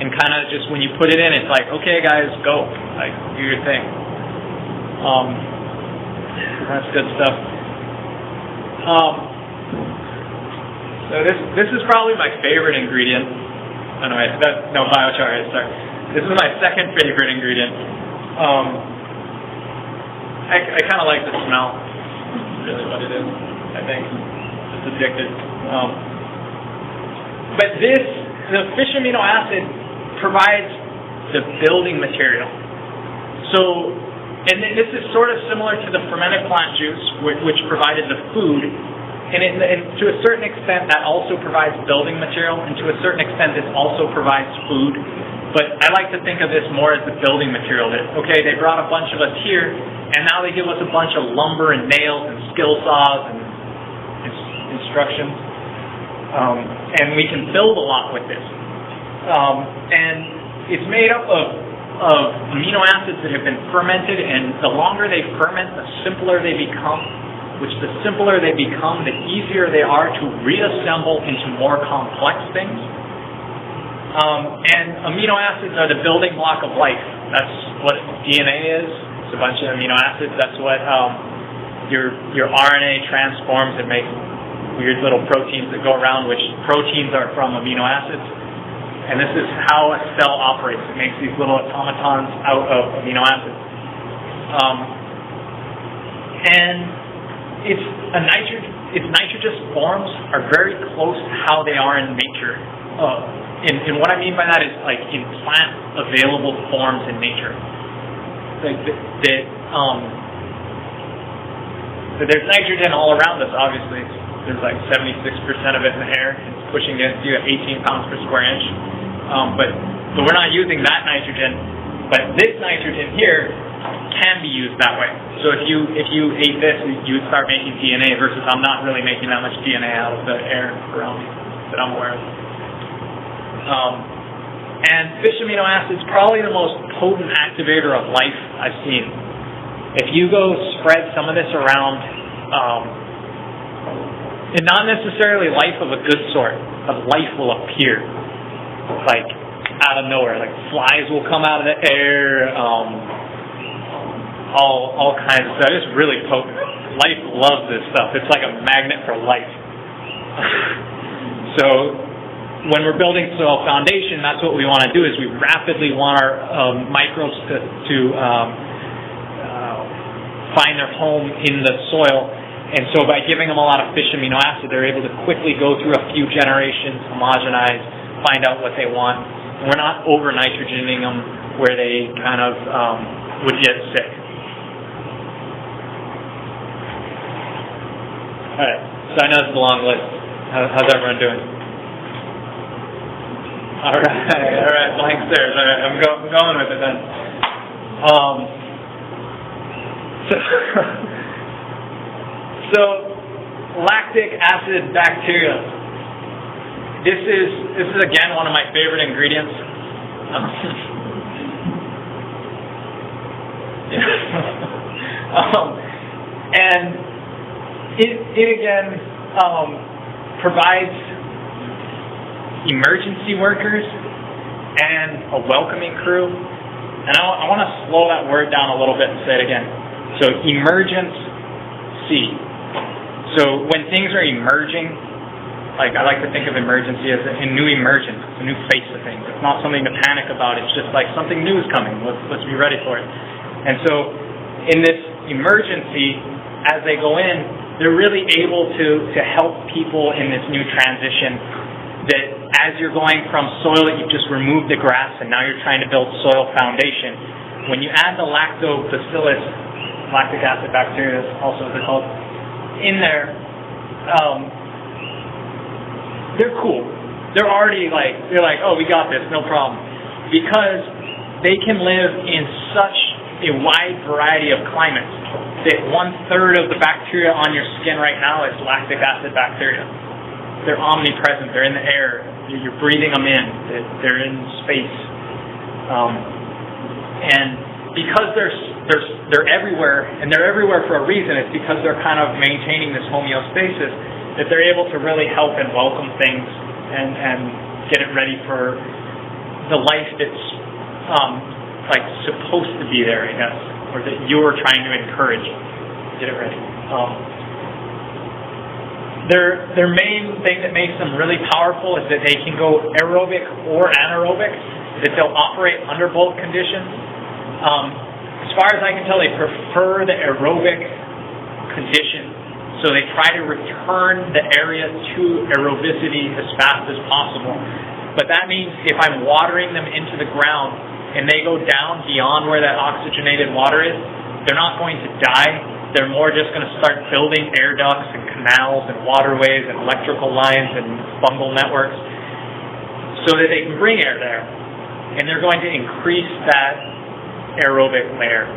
And kind of just when you put it in, it's like, okay guys, go. Like, do your thing. That's good stuff. So this is probably my favorite ingredient. Anyway, biochar is, sorry. This is my second favorite ingredient. I kind of like the smell. That's really what it is, I think. It's addicted. But the fish amino acid provides the building material. So, and this is sort of similar to the fermented plant juice, which provided the food. And to a certain extent, that also provides building material, and to a certain extent, this also provides food. But I like to think of this more as the building material. That, okay, they brought a bunch of us here, and now they give us a bunch of lumber and nails and skill saws and instructions. And we can build a lot with this. And it's made up of amino acids that have been fermented, and the longer they ferment, the simpler they become, which the simpler they become, the easier they are to reassemble into more complex things. And amino acids are the building block of life. That's what DNA is. It's a bunch of amino acids. That's what your RNA transforms and makes weird little proteins that go around, which proteins are from amino acids. And this is how a cell operates. It makes these little automatons out of amino acids. And its nitrogenous forms are very close to how they are in nature. And what I mean by that is like in plant available forms in nature. Like there's nitrogen all around us, obviously. There's like 76% of it in the air. It's pushing against you at 18 pounds per square inch. But we're not using that nitrogen. But this nitrogen here can be used that way. So if you ate this, you would start making DNA versus I'm not really making that much DNA out of the air around me that I'm aware of. And fish amino acids, probably the most potent activator of life I've seen. If you go spread some of this around, and not necessarily life of a good sort, but life will appear, like out of nowhere. Like flies will come out of the air, all kinds of stuff. It's really potent. Life loves this stuff. It's like a magnet for life. So when we're building soil foundation, that's what we want to do. Is we rapidly want our microbes to find their home in the soil, and so by giving them a lot of fish amino acid, they're able to quickly go through a few generations, homogenize, find out what they want. And we're not over nitrogening them where they kind of would get sick. All right, so I know it's a long list. How's everyone doing? All right, blank stares. All right, I'm going with it then. So lactic acid bacteria. This is again one of my favorite ingredients. And it again provides emergency workers and a welcoming crew. And I want to slow that word down a little bit and say it again. So emergence C. So when things are emerging, like I like to think of emergency as a new emergence, it's a new face of things. It's not something to panic about. It's just like something new is coming. Let's be ready for it. And so in this emergency, as they go in, they're really able to help people in this new transition. That as you're going from soil that you've just removed the grass and now you're trying to build soil foundation, when you add the lactobacillus, lactic acid bacteria, also as they're called, in there, they're cool. They're already they're like, oh, we got this, no problem. Because they can live in such a wide variety of climates that 1/3 of the bacteria on your skin right now is lactic acid bacteria. They're omnipresent. They're in the air. You're breathing them in. They're in space. And because they're everywhere, and they're everywhere for a reason, it's because they're kind of maintaining this homeostasis, that they're able to really help and welcome things and get it ready for the life that's supposed to be there, I guess, or that you're trying to encourage. Get it ready. Their main thing that makes them really powerful is that they can go aerobic or anaerobic, that they'll operate under both conditions. As far as I can tell, they prefer the aerobic condition, so they try to return the area to aerobicity as fast as possible. But that means if I'm watering them into the ground and they go down beyond where that oxygenated water is, they're not going to die. They're more just going to start building air ducts and canals and waterways and electrical lines and fungal networks so that they can bring air there. And they're going to increase that aerobic layer.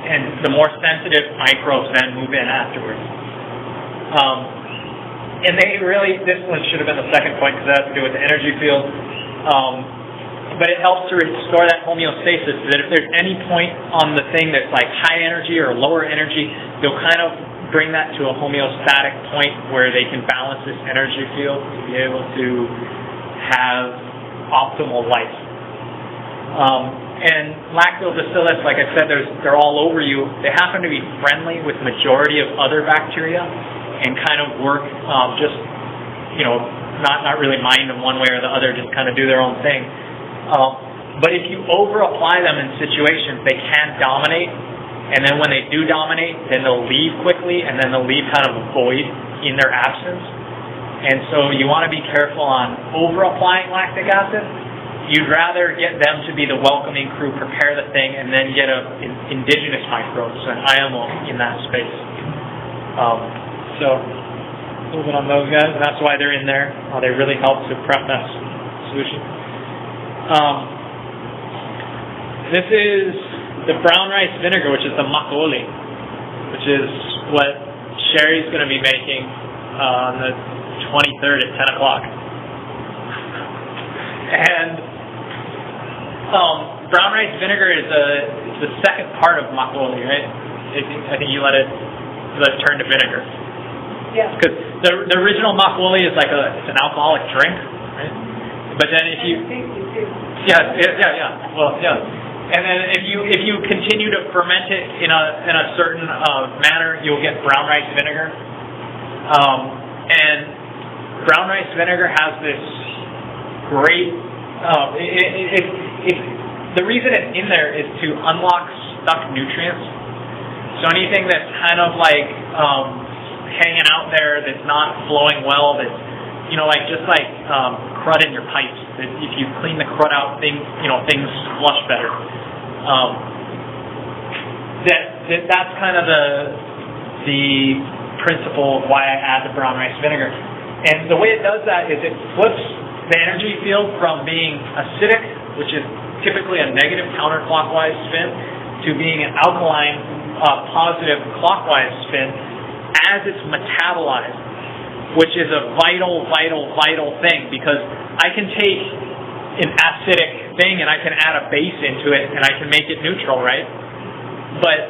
And the more sensitive microbes then move in afterwards. And they really, this one should have been the second point because that has to do with the energy field. But it helps to restore that homeostasis, so that if there's any point on the thing that's like high energy or lower energy, they'll kind of bring that to a homeostatic point where they can balance this energy field to be able to have optimal life. And lactobacillus, like I said, they're all over you. They happen to be friendly with majority of other bacteria and kind of work just, not really mind them one way or the other, just kind of do their own thing. But if you over-apply them in situations, they can dominate, and then when they do dominate, then they'll leave quickly, and then they'll leave kind of a void in their absence. And so you want to be careful on over-applying lactic acid. You'd rather get them to be the welcoming crew, prepare the thing, and then get indigenous microbes, an IMO, in that space. So a little bit on those guys, and that's why they're in there. They really help to prep that solution. This is the brown rice vinegar, which is the makgeolli, which is what Sherry's going to be making on the 23rd at 10 o'clock. And brown rice vinegar is the second part of makgeolli, right? I think you let it turn to vinegar. Yeah. Because the original makgeolli is like it's an alcoholic drink, right? But then if you and then if you continue to ferment it in a certain manner, you'll get brown rice vinegar. And brown rice vinegar has this great. The reason it's in there is to unlock stuck nutrients. So anything that's kind of like hanging out there that's not flowing well, that's crud in your pipes. If you clean the crud out, things flush better. That's kind of the principle of why I add the brown rice vinegar. And the way it does that is it flips the energy field from being acidic, which is typically a negative counterclockwise spin, to being an alkaline, positive clockwise spin as it's metabolized, which is a vital thing, because I can take an acidic thing and I can add a base into it and I can make it neutral, right? But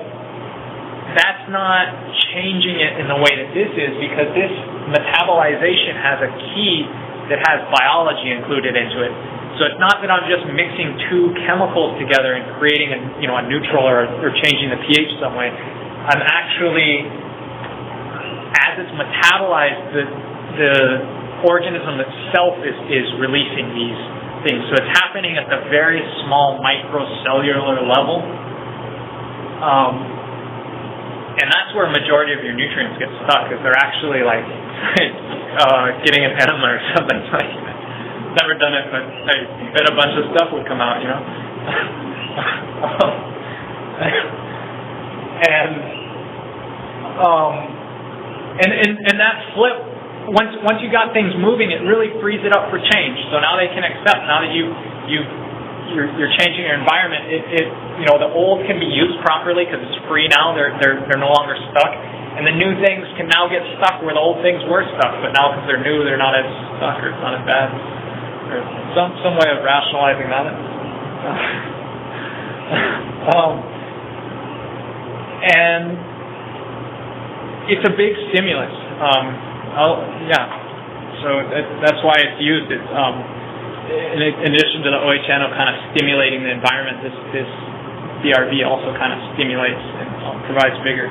that's not changing it in the way that this is, because this metabolization has a key that has biology included into it. So it's not that I'm just mixing two chemicals together and creating a neutral or changing the pH some way. I'm actually, as it's metabolized, the organism itself is releasing these things. So it's happening at the very small microcellular level. And that's where a majority of your nutrients get stuck, because they're actually like getting an enema or something. Like, never done it, but I bet a bunch of stuff would come out, and that flip, once you got things moving, it really frees it up for change. So now they can accept. Now that you're changing your environment, the old can be used properly because it's free now. They're no longer stuck, and the new things can now get stuck where the old things were stuck. But now because they're new, they're not as stuck, or it's not as bad. Or some way of rationalizing that. And it's a big stimulus. So that's why it's used. It's in addition to the OH channel kind of stimulating the environment, this BRB also kind of stimulates and provides vigor.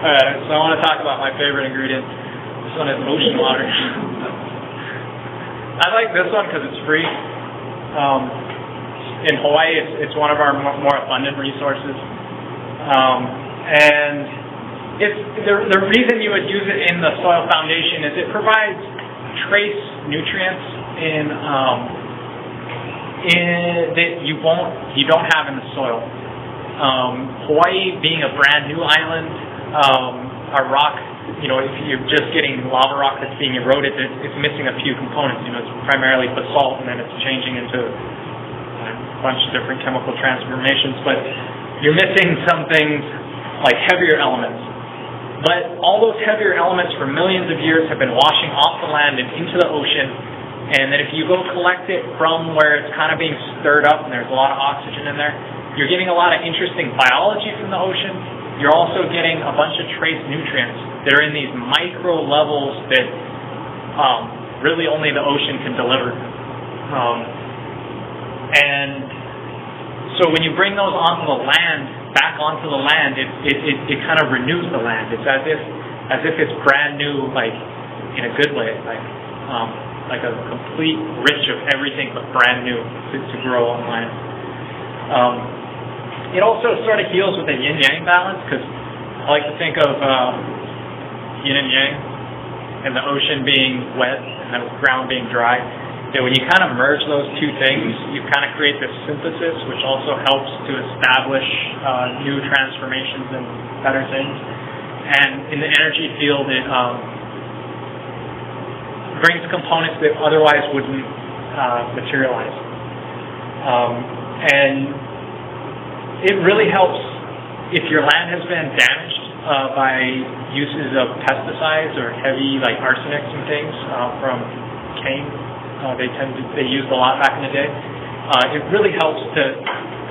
Alright, so I want to talk about my favorite ingredient. This one is ocean water. I like this one because it's free. In Hawaii, it's one of our more abundant resources. And it's the reason you would use it in the soil foundation is it provides trace nutrients that you don't have in the soil. Hawaii being a brand new island, our rock, if you're just getting lava rock that's being eroded, it's missing a few components. It's primarily basalt, and then it's changing into a bunch of different chemical transformations. But you're missing some things like heavier elements. But all those heavier elements for millions of years have been washing off the land and into the ocean. And then if you go collect it from where it's kind of being stirred up and there's a lot of oxygen in there, you're getting a lot of interesting biology from the ocean. You're also getting a bunch of trace nutrients that are in these micro levels that really only the ocean can deliver. And so when you bring those back onto the land, it kind of renews the land. It's as if it's brand new, like in a good way, like a complete rich of everything but brand new to grow on land. It also sort of heals with a yin-yang balance, because I like to think of yin and yang, and the ocean being wet and the ground being dry. That when you kind of merge those two things, you kind of create this synthesis, which also helps to establish new transformations and better things. And in the energy field, it brings components that otherwise wouldn't materialize. And it really helps if your land has been damaged by uses of pesticides or heavy, like arsenics and things from cane. They used a lot back in the day. It really helps to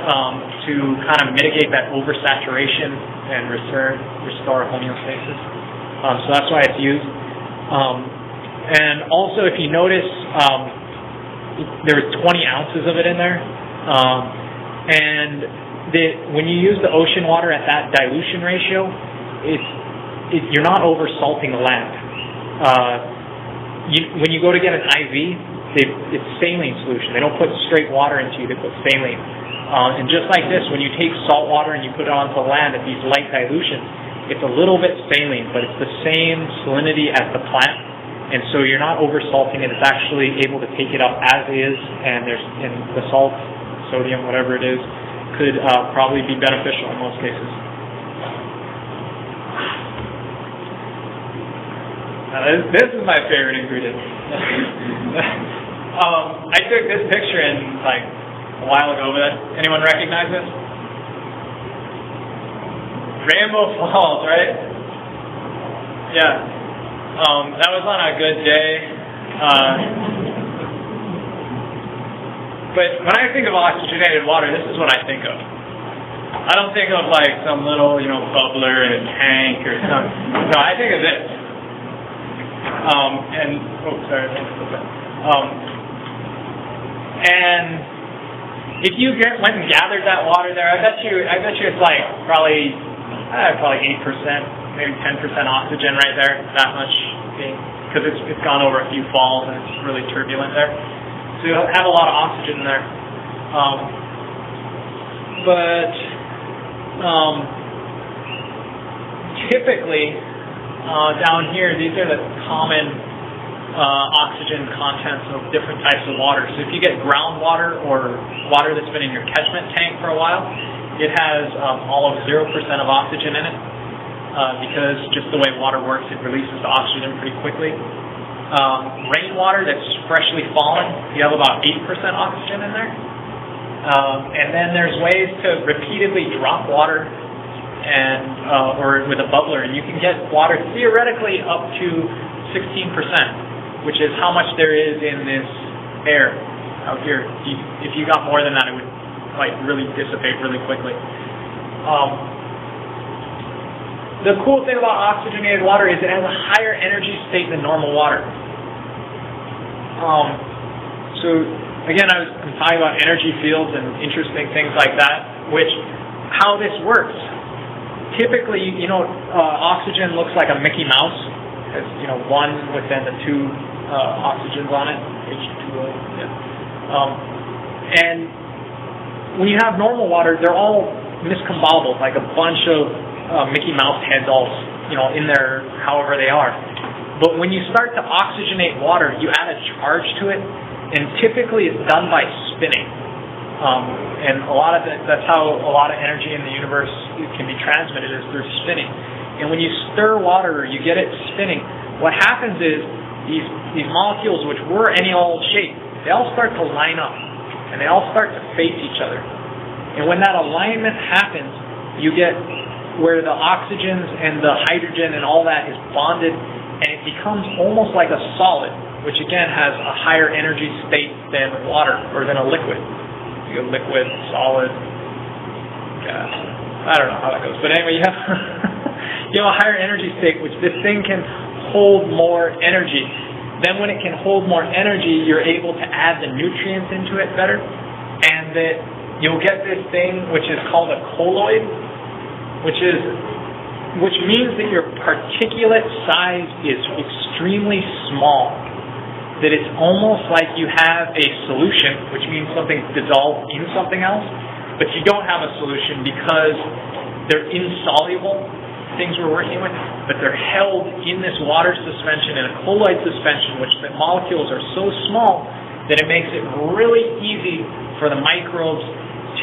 kind of mitigate that oversaturation and restore homeostasis. So that's why it's used. And also, if you notice, there's 20 ounces of it in there, and when you use the ocean water at that dilution ratio, you're not over-salting the land. When you go to get an IV, it's saline solution. They don't put straight water into you, they put saline. And just like this, when you take salt water and you put it onto the land at these light dilutions, it's a little bit saline, but it's the same salinity as the plant. And so you're not over-salting it. It's actually able to take it up as is, and the salt, sodium, whatever it is, could probably be beneficial in most cases. This is my favorite ingredient. I took this picture a while ago, but anyone recognize this? Rainbow Falls, right? Yeah. That was on a good day. But when I think of oxygenated water, this is what I think of. I don't think of some little, bubbler in a tank or something. No, I think of this. And if you went and gathered that water there, I bet you it's like probably 8%, maybe 10% oxygen right there. That much because it's gone over a few falls and it's really turbulent there. So you'll have a lot of oxygen there. Typically, down here, these are the common oxygen contents of different types of water. So if you get groundwater or water that's been in your catchment tank for a while, it has all of 0% of oxygen in it because just the way water works, it releases the oxygen pretty quickly. Rainwater that's freshly fallen, you have about 8% oxygen in there. And then there's ways to repeatedly drop water and or with a bubbler, and you can get water theoretically up to 16%, which is how much there is in this air out here. If you got more than that, it would like really dissipate really quickly. The cool thing about oxygenated water is it has a higher energy state than normal water. So again, I'm talking about energy fields and interesting things like that, which how this works. Typically, oxygen looks like a Mickey Mouse. It's, one within the two oxygens on it, H2O. Yeah. And when you have normal water, they're all miscombobbled, like a bunch of Mickey Mouse heads all, in there however they are. But when you start to oxygenate water, you add a charge to it, and typically it's done by spinning. And that's how a lot of energy in the universe can be transmitted, is through spinning. And when you stir water, you get it spinning. What happens is these molecules, which were any old shape, they all start to line up, and they all start to face each other. And when that alignment happens, you get where the oxygens and the hydrogen and all that is bonded, and it becomes almost like a solid, which again has a higher energy state than water or than a liquid. You go liquid, solid, gas. I don't know how that goes, but anyway, you have a higher energy state, which this thing can hold more energy. Then when it can hold more energy, you're able to add the nutrients into it better, and that you'll get this thing which is called a colloid, which means that your particulate size is extremely small. That it's almost like you have a solution, which means something dissolved in something else, but you don't have a solution because they're insoluble, things we're working with, but they're held in this water suspension, in a colloid suspension, which the molecules are so small that it makes it really easy for the microbes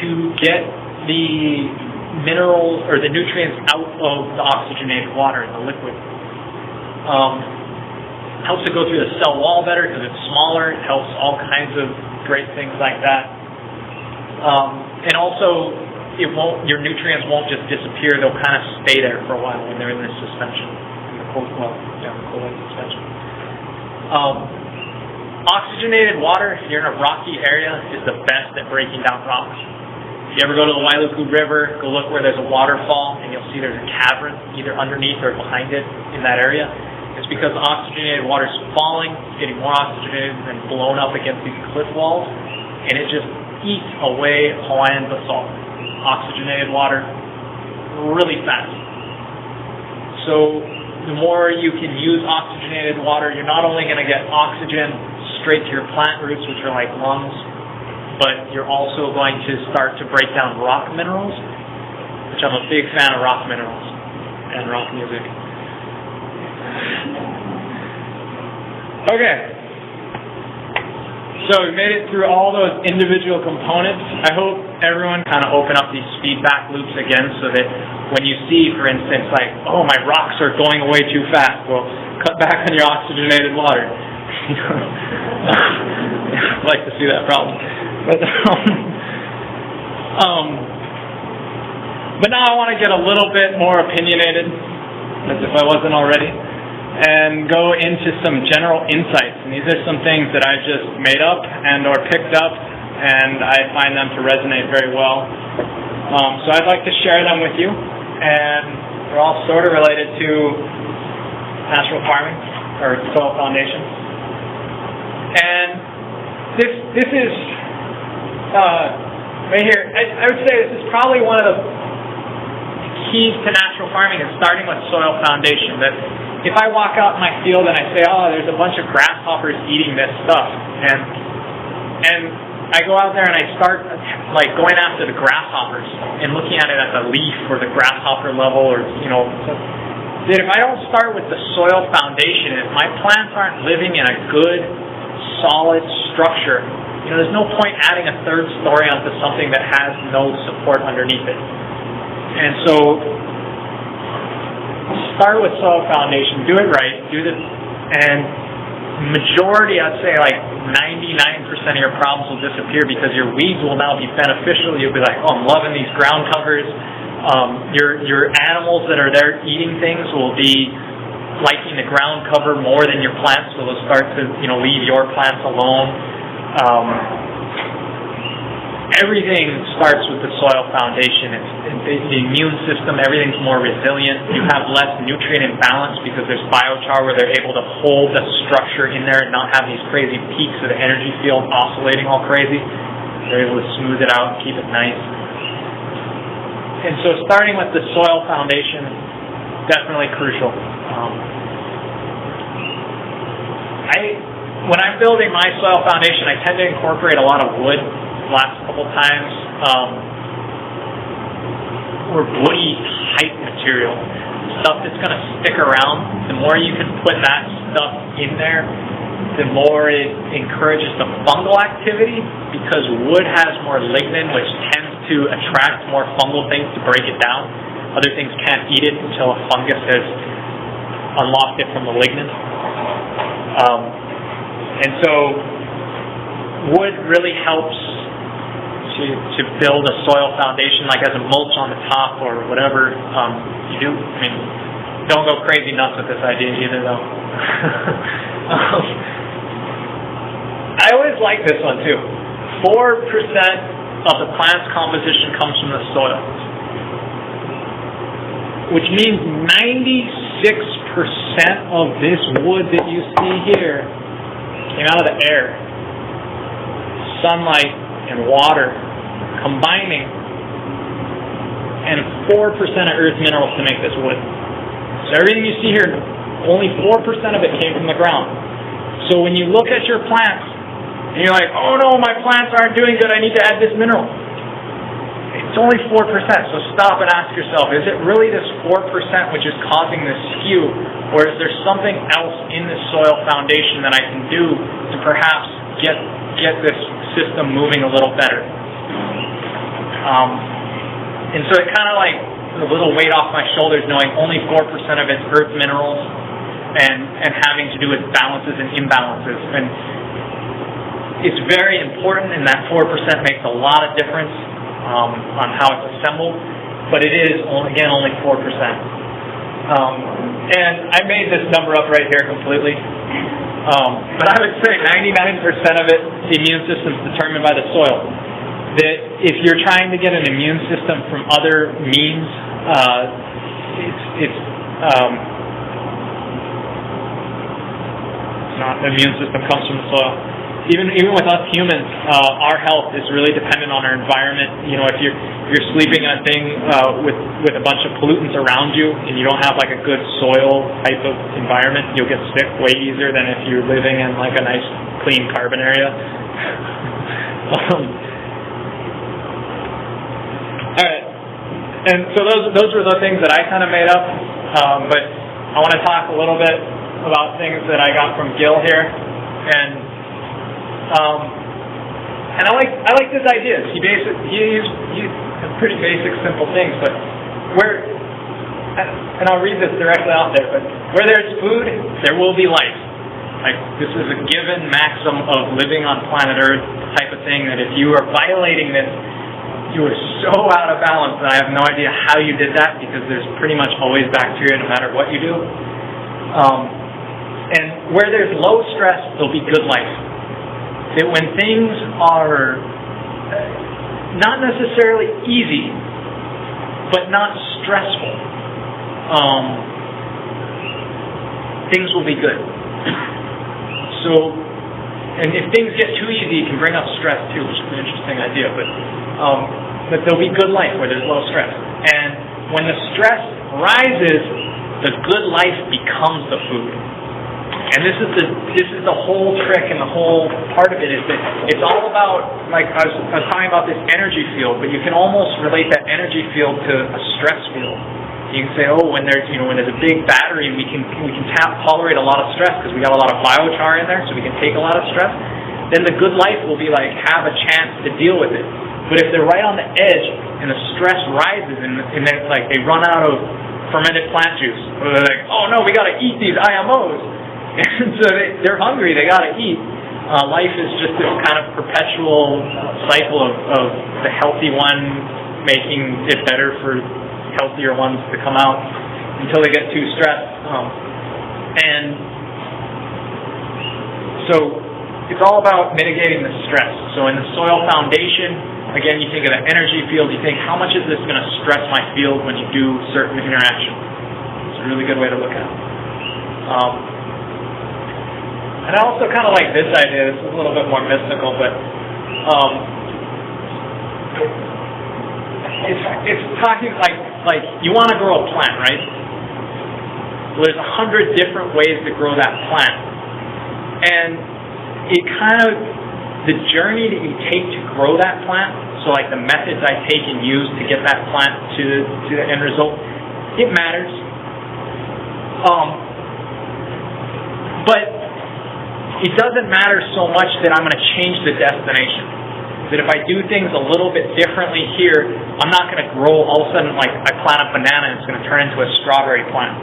to get the minerals or the nutrients out of the oxygenated water in the liquid. Helps it go through the cell wall better because it's smaller. It helps all kinds of great things like that. And also, your nutrients won't just disappear. They'll kind of stay there for a while when they're in this suspension, in the colloid suspension. Oxygenated water, if you're in a rocky area, is the best at breaking down rocks. If you ever go to the Wailuku River, go look where there's a waterfall, and you'll see there's a cavern either underneath or behind it in that area. It's because oxygenated water is falling, it's getting more oxygenated, and then blown up against these cliff walls, and it just eats away Hawaiian basalt. Oxygenated water really fast. So the more you can use oxygenated water, you're not only going to get oxygen straight to your plant roots, which are like lungs, but you're also going to start to break down rock minerals, which I'm a big fan of rock minerals and rock music. Okay. So we made it through all those individual components. I hope everyone kind of open up these feedback loops again so that when you see, for instance, like, oh, my rocks are going away too fast, well, cut back on your oxygenated water. I'd like to see that problem. But now I want to get a little bit more opinionated, as if I wasn't already, and go into some general insights. And these are some things that I've just made up and or picked up, and I find them to resonate very well. So I'd like to share them with you, and they're all sort of related to natural farming. or soil foundation. And this is right here. I would say this is probably one of the keys to natural farming, is starting with soil foundation. That if I walk out in my field and I say, oh, there's a bunch of grasshoppers eating this stuff, and I go out there and I start like going after the grasshoppers and looking at it at the leaf or the grasshopper level, or that if I don't start with the soil foundation, if my plants aren't living in a good, solid structure, there's no point adding a third story onto something that has no support underneath it. And so, start with soil foundation, do it right, and majority, I'd say like 99% of your problems will disappear, because your weeds will now be beneficial. You'll be like, oh, I'm loving these ground covers. Your animals that are there eating things will be liking the ground cover more than your plants, so they'll start to leave your plants alone. Everything starts with the soil foundation. It's the immune system. Everything's more resilient. You have less nutrient imbalance because there's biochar, where they're able to hold the structure in there and not have these crazy peaks of the energy field oscillating all crazy. They're able to smooth it out and keep it nice. And so starting with the soil foundation, definitely crucial. When I'm building my soil foundation, I tend to incorporate a lot of wood. Last couple times, or woody type material, stuff that's going to stick around. The more you can put that stuff in there, the more it encourages the fungal activity, because wood has more lignin, which tends to attract more fungal things to break it down. Other things can't eat it until a fungus has unlocked it from the lignin. And so wood really helps to build a soil foundation, like as a mulch on the top or whatever you do. I mean, don't go crazy nuts with this idea either, though. I always like this one too. 4% of the plant's composition comes from the soil, which means 96% of this wood that you see here came out of the air, sunlight, and water combining, and 4% of earth minerals to make this wood. So everything you see here, only 4% of it came from the ground. So when you look at your plants and you're like, oh no, my plants aren't doing good, I need to add this mineral, it's only 4%. So stop and ask yourself, is it really this 4% which is causing this skew, or is there something else in this soil foundation that I can do to perhaps get this system moving a little better? And so it kind of like a little weight off my shoulders, knowing only 4% of it's earth minerals, and having to do with balances and imbalances. And it's very important, and that 4% makes a lot of difference on how it's assembled, but it is, again, only 4%. And I made this number up right here completely. But I would say 99% of it, the immune system is determined by the soil. That if you're trying to get an immune system from other means, it's not the immune system comes from the soil. Even with us humans, our health is really dependent on our environment. If you're sleeping in a thing with a bunch of pollutants around you, and you don't have like a good soil type of environment, you'll get sick way easier than if you're living in like a nice clean carbon area. All right, and so those were the things that I kind of made up. But I want to talk a little bit about things that I got from Gil here, and I like his ideas. He used pretty basic, simple things, but and I'll read this directly out there, but where there's food, there will be life. Like, this is a given maxim of living on planet Earth type of thing, that if you are violating this, you are so out of balance, and I have no idea how you did that, because there's pretty much always bacteria no matter what you do. And where there's low stress, there'll be good life. That when things are not necessarily easy, but not stressful, things will be good. So, and if things get too easy, it can bring up stress too, which is an interesting idea. But there'll be good life where there's low stress. And when the stress rises, the good life becomes the food. And this is the whole trick, and the whole part of it is that it's all about, like I was talking about this energy field, but you can almost relate that energy field to a stress field. You can say, oh, when there's a big battery, we can tolerate a lot of stress because we got a lot of biochar in there, so we can take a lot of stress. Then the good life will be like have a chance to deal with it. But if they're right on the edge and the stress rises and then like they run out of fermented plant juice, or they're like, oh no, we got to eat these IMOs, and so they're hungry, they got to eat. Life is just this kind of perpetual cycle of the healthy one making it better for healthier ones to come out until they get too stressed. And so it's all about mitigating the stress. So in the soil foundation, again, you think of the energy field, you think, how much is this going to stress my field when you do certain interactions? It's a really good way to look at it. And I also kind of like this idea. This is a little bit more mystical, but it's talking like you want to grow a plant, right? Well, there's 100 different ways to grow that plant, and it kind of the journey that you take to grow that plant. So, like the methods I take and use to get that plant to the end result, it matters. But it doesn't matter so much that I'm going to change the destination. That if I do things a little bit differently here, I'm not going to grow all of a sudden, like I plant a banana and it's going to turn into a strawberry plant.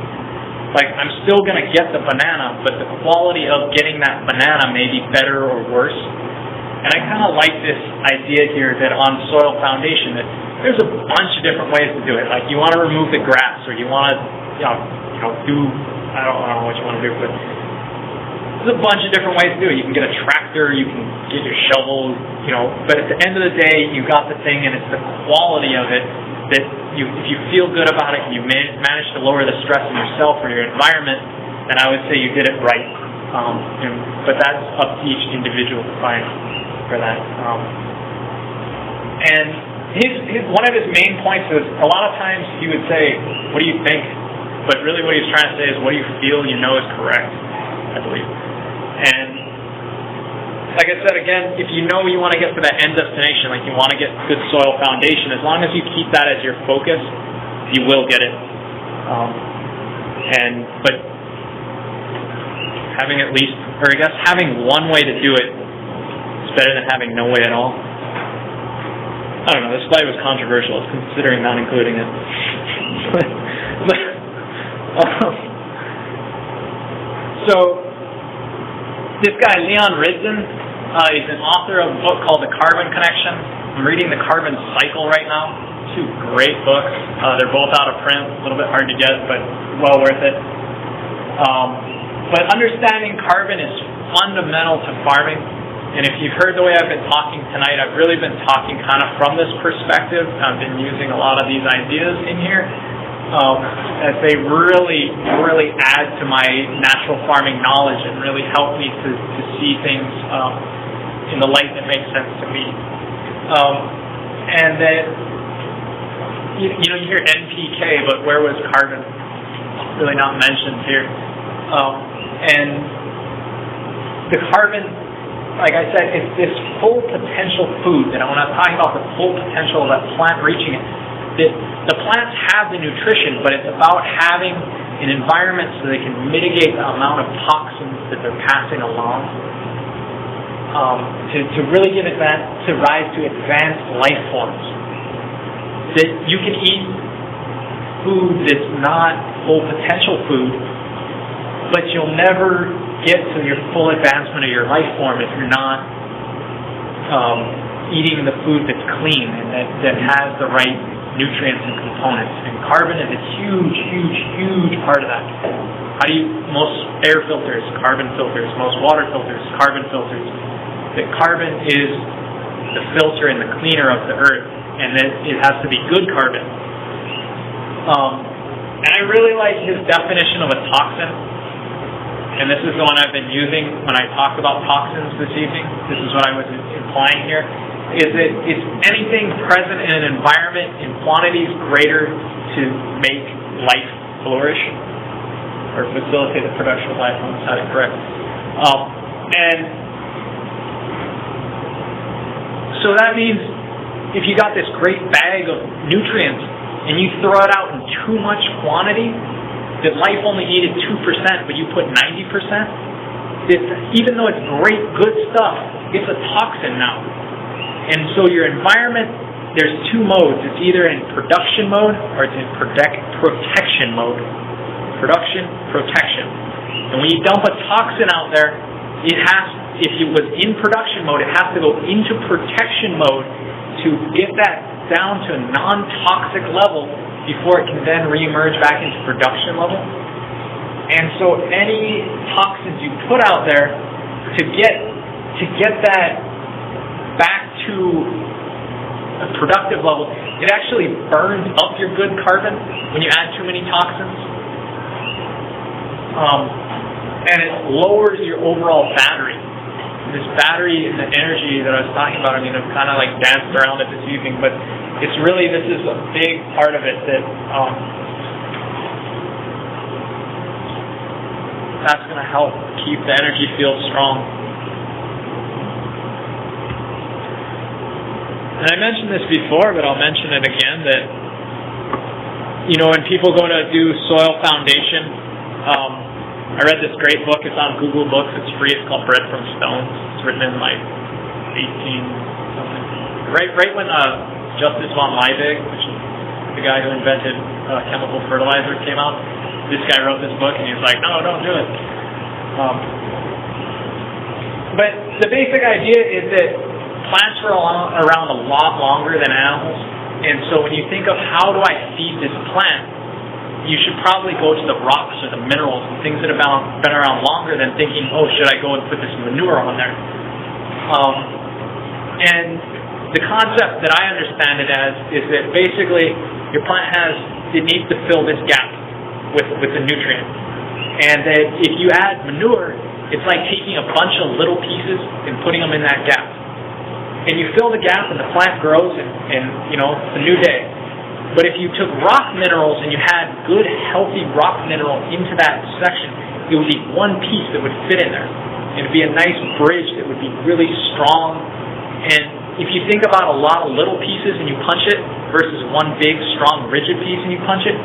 Like I'm still going to get the banana, but the quality of getting that banana may be better or worse. And I kind of like this idea here that on soil foundation that there's a bunch of different ways to do it. Like you want to remove the grass, or you want to, do I don't know what you want to do, but there's a bunch of different ways to do it. You can get a tractor, you can get your shovel, but at the end of the day, you got the thing, and it's the quality of it that if you feel good about it and you manage to lower the stress on yourself or your environment, then I would say you did it right. But that's up to each individual to find for that. And one of his main points was a lot of times he would say, "What do you think?" But really, what he's trying to say is, "What do you feel you know is correct?" I believe. And like I said again, if you know you want to get to that end destination, like you want to get good soil foundation, as long as you keep that as your focus, you will get it. But having at least, or I guess having one way to do it is better than having no way at all. I don't know, this slide was controversial. I was considering not including it. So, this guy, Leon Ridzon, he's an author of a book called The Carbon Connection. I'm reading The Carbon Cycle right now. Two great books. They're both out of print, a little bit hard to get, but well worth it. But understanding carbon is fundamental to farming. And if you've heard the way I've been talking tonight, I've really been talking kind of from this perspective. I've been using a lot of these ideas in here. As they really, really add to my natural farming knowledge and really help me to see things in the light that makes sense to me. And that, you hear NPK, but where was carbon? Really not mentioned here. And the carbon, like I said, it's this full potential food that when I'm talking about the full potential of that plant reaching it, the plants have the nutrition, but it's about having an environment so they can mitigate the amount of toxins that they're passing along to really give it to rise to advanced life forms. That you can eat food that's not full potential food, but you'll never get to your full advancement of your life form if you're not eating the food that's clean and that has the right nutrients and components. And carbon is a huge, huge, huge part of that. Most air filters, carbon filters, most water filters, carbon filters. That carbon is the filter and the cleaner of the earth, and that it has to be good carbon. And I really like his definition of a toxin. and this is the one I've been using when I talk about toxins this evening, this is what I was implying here, is that it's anything present in an environment in quantities greater to make life flourish or facilitate the production of life. I almost had it correct. And so that means if you got this great bag of nutrients and you throw it out in too much quantity, that life only needed 2%, but you put 90%, even though it's great, good stuff, it's a toxin now. And so your environment, there's two modes. It's either in production mode or it's in protection mode. Production, protection. And when you dump a toxin out there, if it was in production mode, it has to go into protection mode to get that down to a non-toxic level before it can then re-emerge back into production level. And so any toxins you put out there to get that back to a productive level, it actually burns up your good carbon when you add too many toxins. And it lowers your overall battery. This battery and the energy that I was talking about, I mean, I've kind of like danced around it this evening, but it's really, this is a big part of it that that's going to help keep the energy field strong. And I mentioned this before, but I'll mention it again, that, you know, when people go to do soil foundation, I read this great book. It's on Google Books. It's free. It's called Bread from Stones. It's written in like 18-something. Right when Justice von Liebig, which is the guy who invented chemical fertilizer, came out, this guy wrote this book, and he was like, no, don't do it. But the basic idea is that plants are around a lot longer than animals. And so when you think of how do I feed this plant, you should probably go to the rocks or the minerals and things that have been around longer than thinking, oh, should I go and put this manure on there? And the concept that I understand it as is that basically your plant it needs to fill this gap with the nutrient. And that if you add manure, it's like taking a bunch of little pieces and putting them in that gap. And you fill the gap and the plant grows and you know, it's a new day. But if you took rock minerals and you had good, healthy rock mineral into that section, it would be one piece that would fit in there. It would be a nice bridge that would be really strong. And if you think about a lot of little pieces and you punch it versus one big, strong, rigid piece and you punch it,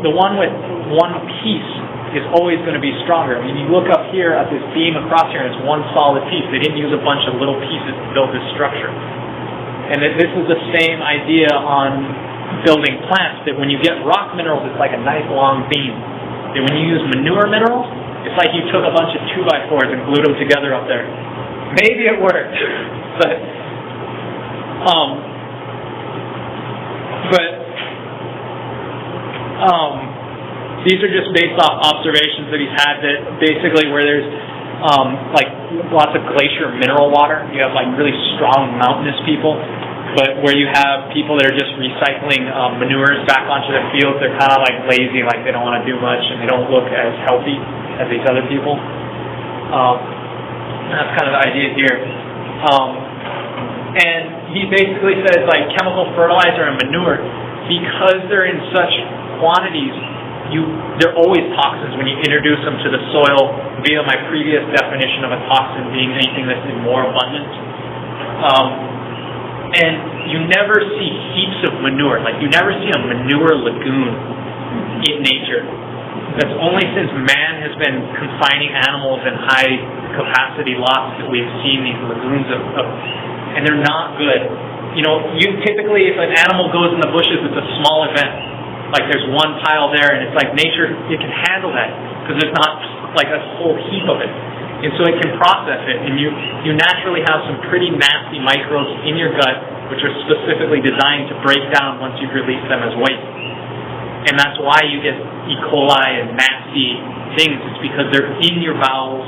the one with one piece is always going to be stronger. I mean, you look up here at this beam across here and it's one solid piece. They didn't use a bunch of little pieces to build this structure. And this is the same idea on building plants, that when you get rock minerals, it's like a nice long beam. That when you use manure minerals, it's like you took a bunch of 2x4s and glued them together up there. Maybe it worked, but these are just based off observations that he's had, that basically where there's like lots of glacier mineral water, you have like really strong mountainous people, but where you have people that are just recycling manures back onto their fields, they're kind of like lazy, like they don't want to do much and they don't look as healthy as these other people. That's kind of the idea here. And he basically says like chemical fertilizer and manure, because they're in such quantities, they're always toxins when you introduce them to the soil via my previous definition of a toxin being anything that's in more abundance. And you never see heaps of manure. Like you never see a manure lagoon in nature. That's only since man has been confining animals in high capacity lots that we've seen these lagoons of, and they're not good. You know, typically if an animal goes in the bushes, it's a small event. Like there's one pile there, and it's like nature, it can handle that because there's not like a whole heap of it, and so it can process it. And you naturally have some pretty nasty microbes in your gut, which are specifically designed to break down once you've released them as waste. And that's why you get E. coli and nasty things. It's because they're in your bowels,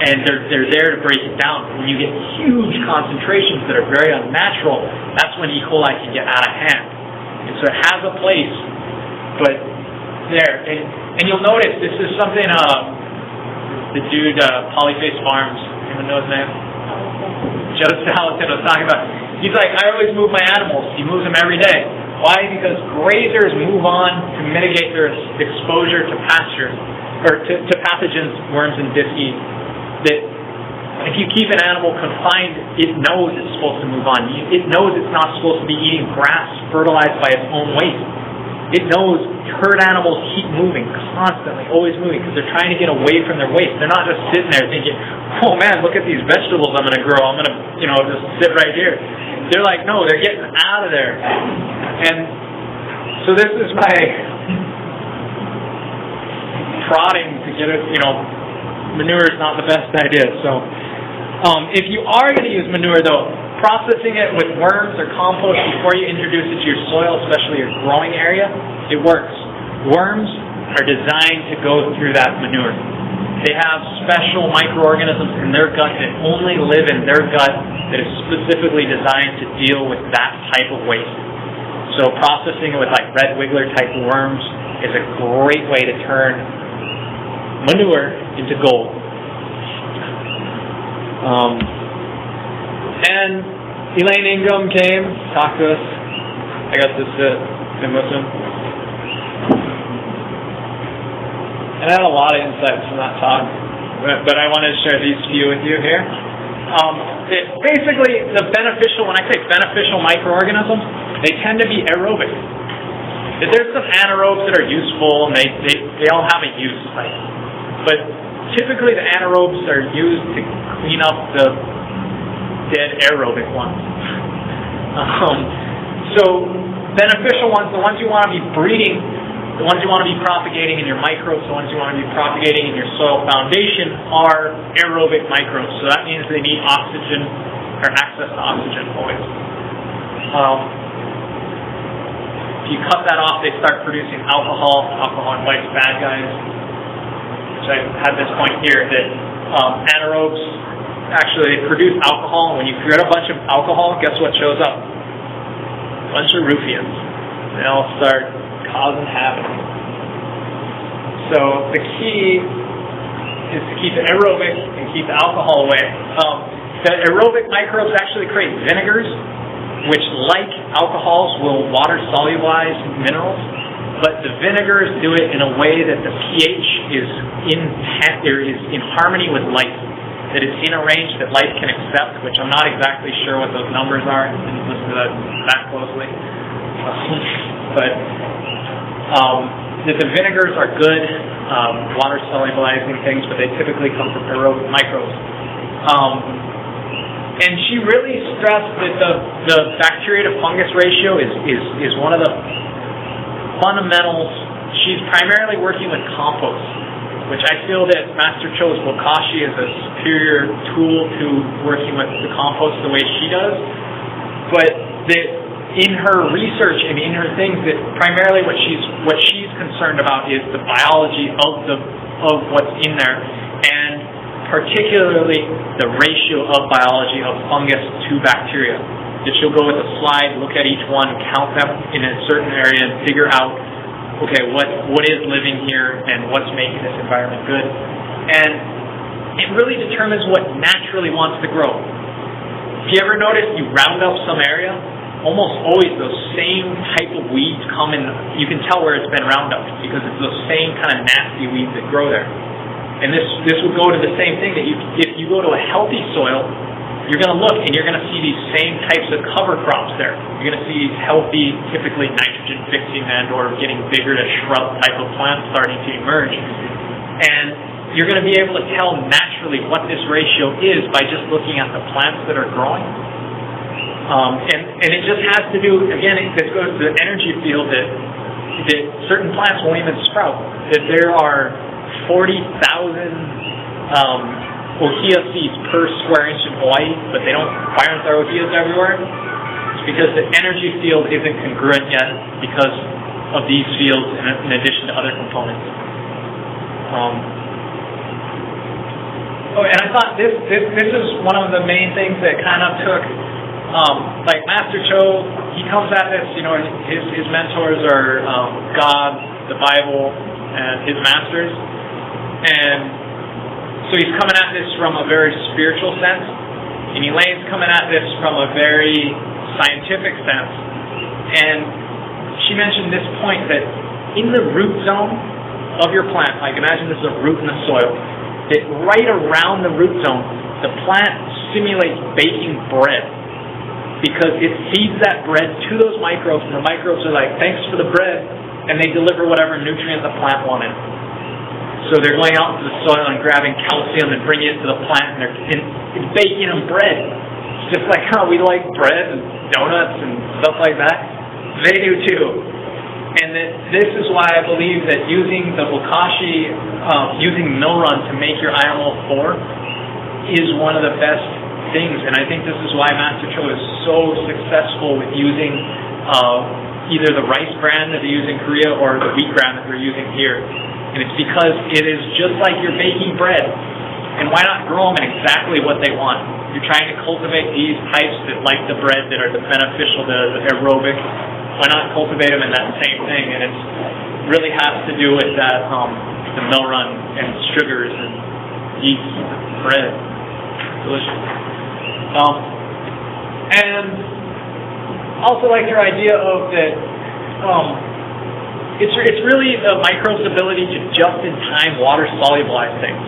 and they're there to break it down. When you get huge concentrations that are very unnatural, that's when E. coli can get out of hand. And so it has a place. But there, and you'll notice this is something the dude, Polyface Farms, anyone know his name? Joe Salatin was talking about. He's like, I always move my animals. He moves them every day. Why? Because grazers move on to mitigate their exposure to pasture, or to pathogens, worms, and disease. That if you keep an animal confined, it knows it's supposed to move on. It knows it's not supposed to be eating grass fertilized by its own waste. It knows herd animals keep moving constantly, always moving, because they're trying to get away from their waste. They're not just sitting there thinking, oh man, look at these vegetables I'm going to grow. I'm going to, just sit right here. They're like, no, they're getting out of there. And so this is my prodding to get it, manure is not the best idea. So if you are going to use manure, though, processing it with worms or compost before you introduce it to your soil, especially your growing area, it works. Worms are designed to go through that manure. They have special microorganisms in their gut that only live in their gut that is specifically designed to deal with that type of waste. So processing it with like red wiggler type worms is a great way to turn manure into gold. And Elaine Ingham came, talked to us. I got to sit and listen. And I had a lot of insights from that talk, but I wanted to share these few with you here. Basically, when I say beneficial microorganisms, they tend to be aerobic. There's some anaerobes that are useful, and they all have a use. But typically the anaerobes are used to clean up the dead aerobic ones. So beneficial ones, the ones you want to be breeding, the ones you want to be propagating in your microbes, the ones you want to be propagating in your soil foundation are aerobic microbes. So that means they need oxygen or access to oxygen always. If you cut that off, they start producing alcohol. Alcohol invites bad guys. Which I had this point here that anaerobes actually produce alcohol. When you create a bunch of alcohol, guess what shows up? A bunch of ruffians. They all start causing havoc. So the key is to keep it aerobic and keep the alcohol away. The aerobic microbes actually create vinegars, which, like alcohols, will water solubilize minerals. But the vinegars do it in a way that the pH is in harmony with life. That it's in a range that life can accept, which I'm not exactly sure what those numbers are. I didn't listen to that closely. But that the vinegars are good water solubilizing things, but they typically come from aerobic microbes. And she really stressed that the bacteria to fungus ratio is one of the fundamentals. She's primarily working with compost, which I feel that Master Cho's bokashi is a superior tool to working with the compost the way she does. But that in her research and in her things, that primarily what she's concerned about is the biology of what's in there, and particularly the ratio of biology of fungus to bacteria. That she'll go with a slide, look at each one, count them in a certain area, and figure out, okay, what is living here and what's making this environment good. And it really determines what naturally wants to grow. If you ever notice you round up some area, almost always those same type of weeds come in. You can tell where it's been round up because it's those same kind of nasty weeds that grow there. And this would go to the same thing that if you go to a healthy soil, you're going to look and you're going to see these same types of cover crops there. You're going to see these healthy, typically nitrogen-fixing and or getting bigger to shrub type of plants starting to emerge. And you're going to be able to tell naturally what this ratio is by just looking at the plants that are growing. And it just has to do, again, this goes to the energy field that certain plants won't even sprout. That there are 40,000 ohia seeds per square inch in Hawaii, but why aren't there ohias everywhere? It's because the energy field isn't congruent yet because of these fields in addition to other components. And I thought this is one of the main things that kind of took, like Master Cho, he comes at this, his mentors are God, the Bible, and his masters. And So he's coming at this from a very spiritual sense, and Elaine's coming at this from a very scientific sense. And she mentioned this point that in the root zone of your plant, like imagine this is a root in the soil, that right around the root zone, the plant simulates baking bread, because it feeds that bread to those microbes, and the microbes are like, thanks for the bread, and they deliver whatever nutrient the plant wanted. So they're going out into the soil and grabbing calcium and bringing it to the plant, and they're baking them bread. It's just like how we like bread and donuts and stuff like that. They do too. And that this is why I believe that using the bokashi, using mill run to make your IMO4 is one of the best things. And I think this is why Master Cho is so successful with using either the rice brand that they use in Korea or the wheat brand that we're using here. And it's because it is just like you're baking bread. And why not grow them in exactly what they want? You're trying to cultivate these types that like the bread, that are the beneficial, the aerobic. Why not cultivate them in that same thing? And it really has to do with that, the mill run and sugars and yeast and bread. Delicious. And also like your idea of that, it's really the microbe's ability to just-in-time water solubilize things.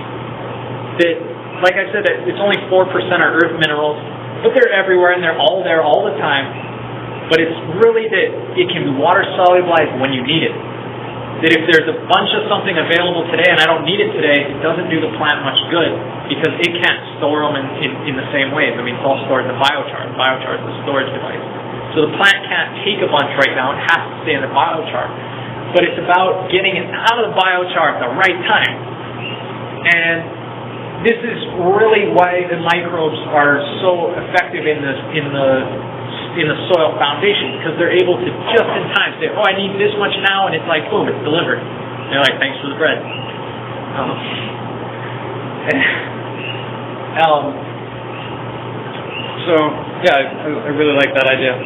That, like I said, it's only 4% are earth minerals, but they're everywhere and they're all there all the time. But it's really that it can be water solubilized when you need it. That if there's a bunch of something available today and I don't need it today, it doesn't do the plant much good because it can't store them in the same ways. I mean, it's all stored in the biochar. The biochar is the storage device. So the plant can't take a bunch right now. It has to stay in the biochar. But it's about getting it out of the biochar at the right time. And this is really why the microbes are so effective in the soil foundation, because they're able to just in time say, oh, I need this much now, and it's like, boom, it's delivered. And they're like, thanks for the bread. So yeah, I really like that idea.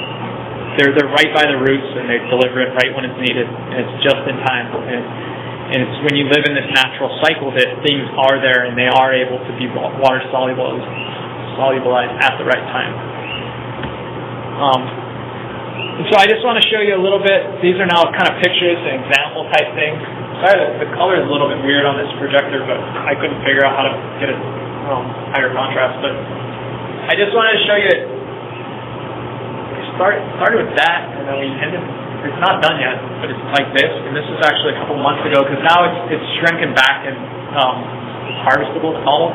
They're right by the roots, and they deliver it right when it's needed, and it's just in time. And it's when you live in this natural cycle that things are there and they are able to be water solubilized at the right time. And so I just want to show you a little bit. These are now kind of pictures and example type things. Sorry, the color is a little bit weird on this projector, but I couldn't figure out how to get it higher contrast. But I just wanted to show you. Started with that, and then we ended. It's not done yet, but it's like this. And this was actually a couple months ago, because now it's shrinking back and it's harvestable to follow.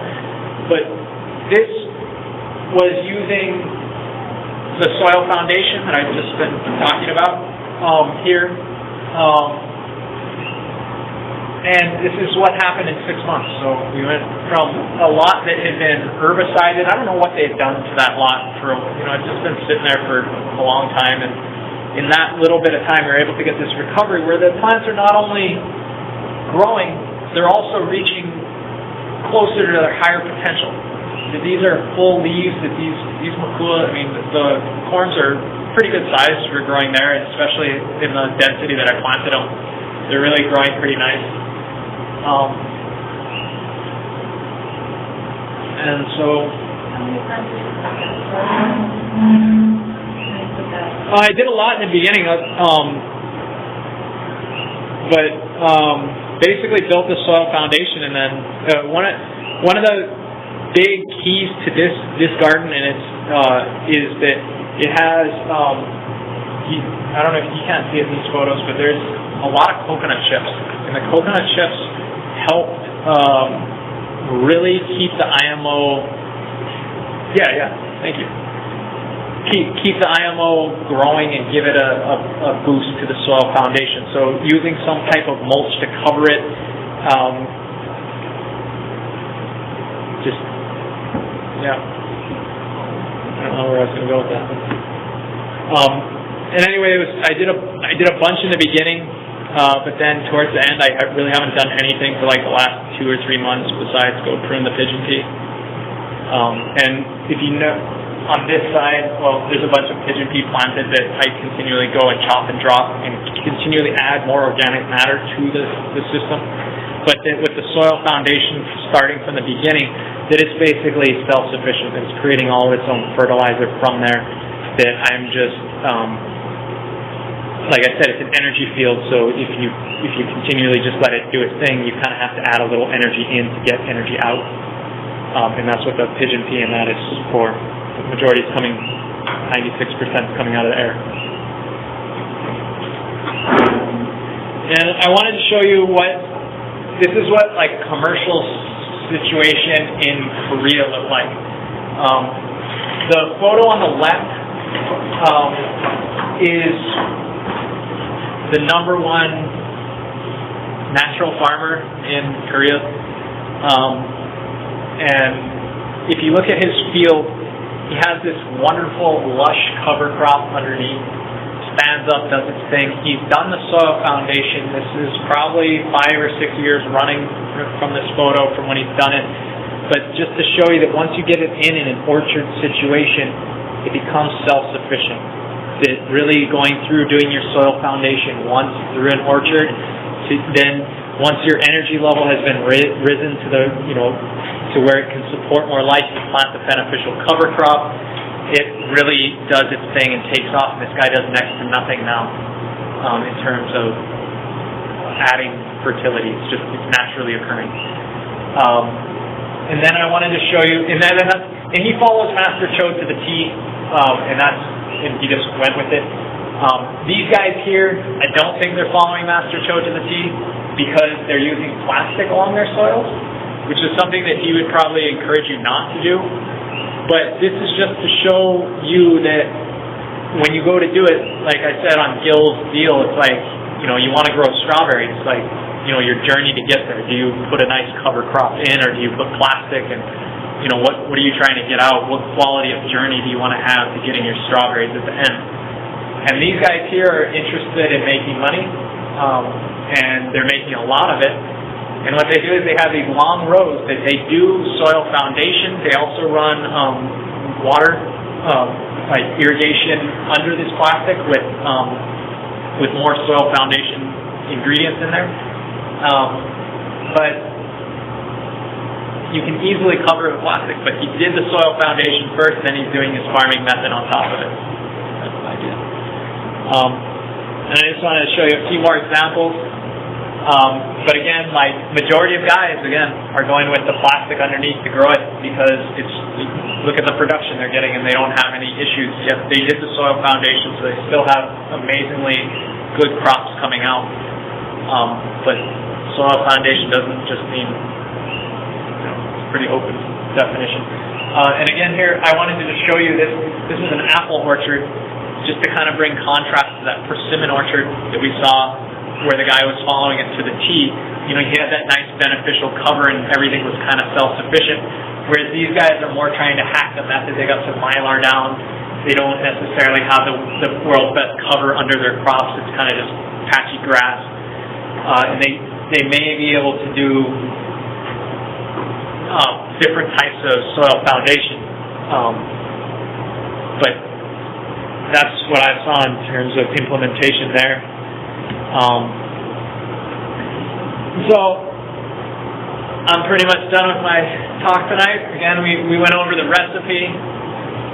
But this was using the soil foundation that I've just been talking about here. And this is what happened in 6 months. So we went from a lot that had been herbicided. I don't know what they had done to that lot for, it's just been sitting there for a long time. And in that little bit of time, we were able to get this recovery where the plants are not only growing, they're also reaching closer to their higher potential. That these are full leaves, that these makua, the corms are pretty good size for growing there, and especially in the density that I planted them. They're really growing pretty nice. And so I did a lot in the beginning, but basically built the soil foundation, and then one of the big keys to this garden, and is that it has I don't know if you can't see it in these photos, but there's a lot of coconut chips, and the coconut chips helped really keep the IMO. Thank you. Keep the IMO growing and give it a boost to the soil foundation. So using some type of mulch to cover it, I don't know where I was going to go with that. And anyway, I did a bunch in the beginning, but then towards the end, I really haven't done anything for like the last 2 or 3 months besides go prune the pigeon pea. And if you know, on this side, well, there's a bunch of pigeon pea planted that I continually go and chop and drop and continually add more organic matter to the system. but that with the soil foundation starting from the beginning, that it's basically self-sufficient. It's creating all of its own fertilizer from there. That I'm just, like I said, it's an energy field. So if you continually just let it do its thing, you kind of have to add a little energy in to get energy out, and that's what the pigeon pea and that is for. The majority is coming, 96% is coming out of the air. And I wanted to show you this is what like commercial situation in Korea looked like. The photo on the left is the #1 natural farmer in Korea. And if you look at his field, he has this wonderful lush cover crop underneath. Stands up, does its thing. He's done the soil foundation. This is probably 5 or 6 years running from this photo from when he's done it. But just to show you that once you get it in an orchard situation, it becomes self-sufficient. That really going through doing your soil foundation once through an orchard, then once your energy level has been risen to the to where it can support more life, you plant the beneficial cover crop. It really does its thing and takes off. And this guy does next to nothing now in terms of adding fertility. It's naturally occurring. And then I wanted to show you, and he follows Master Cho to the T, and he just went with it. These guys here, I don't think they're following Master Cho to the T because they're using plastic along their soils, which is something that he would probably encourage you not to do. But this is just to show you that when you go to do it, like I said on Gil's deal, it's like, you want to grow strawberries. It's like, your journey to get there. Do you put a nice cover crop in, or do you put plastic? And, what are you trying to get out? What quality of journey do you want to have to getting your strawberries at the end? And these guys here are interested in making money, and they're making a lot of it. And what they do is they have these long rows that they do soil foundation. They also run water, like irrigation under this plastic with more soil foundation ingredients in there. But you can easily cover it with plastic. But he did the soil foundation first, then he's doing his farming method on top of it. That's the idea. And I just wanted to show you a few more examples. But again, like majority of guys, are going with the plastic underneath to grow it because look at the production they're getting and they don't have any issues. Yes, they did the soil foundation, so they still have amazingly good crops coming out. But soil foundation doesn't just mean, it's a pretty open definition. And again here, I wanted to just show you this. This is an apple orchard, just to kind of bring contrast to that persimmon orchard that we saw where the guy was following it to the T. He had that nice beneficial cover and everything was kind of self-sufficient, whereas these guys are more trying to hack the method. They got some mylar down. They don't necessarily have the world's best cover under their crops. It's kind of just patchy grass. And they may be able to do different types of soil foundation. But that's what I saw in terms of implementation there. So I'm pretty much done with my talk tonight. Again, we went over the recipe,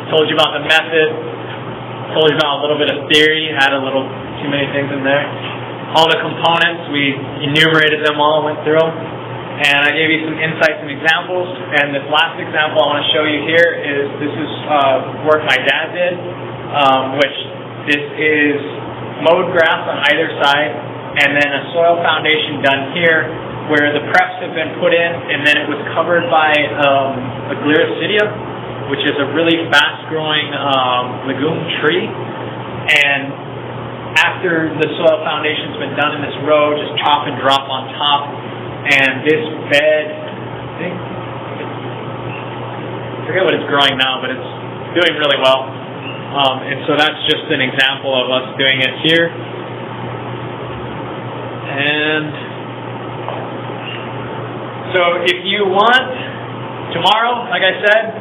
told you about the method, told you about a little bit of theory, had a little too many things in there. All the components, we enumerated them all, went through them, and I gave you some insights and examples. And this last example I want to show you here this is work my dad did, which this is mowed grass on either side, and then a soil foundation done here where the preps have been put in, and then it was covered by a gliricidia, which is a really fast-growing legume tree. And after the soil foundation's been done in this row, just chop and drop on top, and this bed, I forget what it's growing now, but it's doing really well. And so that's just an example of us doing it here. And so if you want, tomorrow, like I said,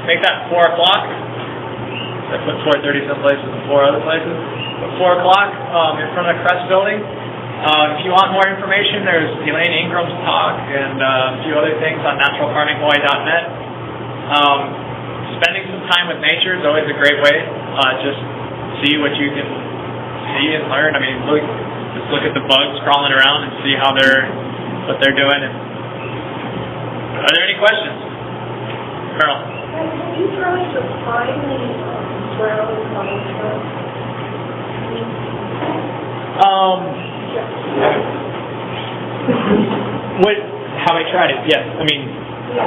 make that 4 o'clock. I put 4:30 some places and 4 other places. But 4 o'clock in front of the Crest building. If you want more information, there's Elaine Ingram's talk and a few other things on naturalfarminghawaii.net. Spending some time with nature is always a great way. Just see what you can see and learn. I mean, just look at the bugs crawling around and see what they're doing. And are there any questions, Colonel? Have you tried to find the brown biochar? Have I tried it? Yes. I mean,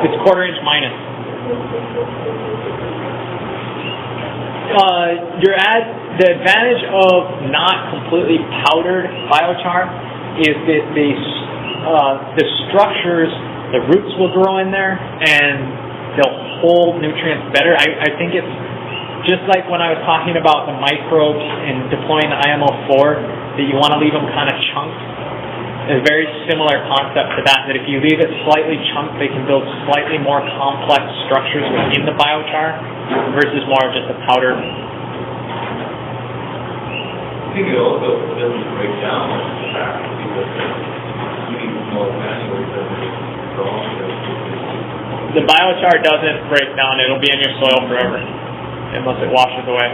it's quarter-inch minus. The advantage of not completely powdered biochar is that the structures, the roots will grow in there and they'll hold nutrients better. I think it's just like when I was talking about the microbes and deploying the IMO4, that you want to leave them kind of chunked. A very similar concept to that if you leave it slightly chunked, they can build slightly more complex structures within the biochar versus more of just a powder. I think it also doesn't break down because eating small granules doesn't strong. The biochar doesn't break down. It'll be in your soil forever unless it washes away.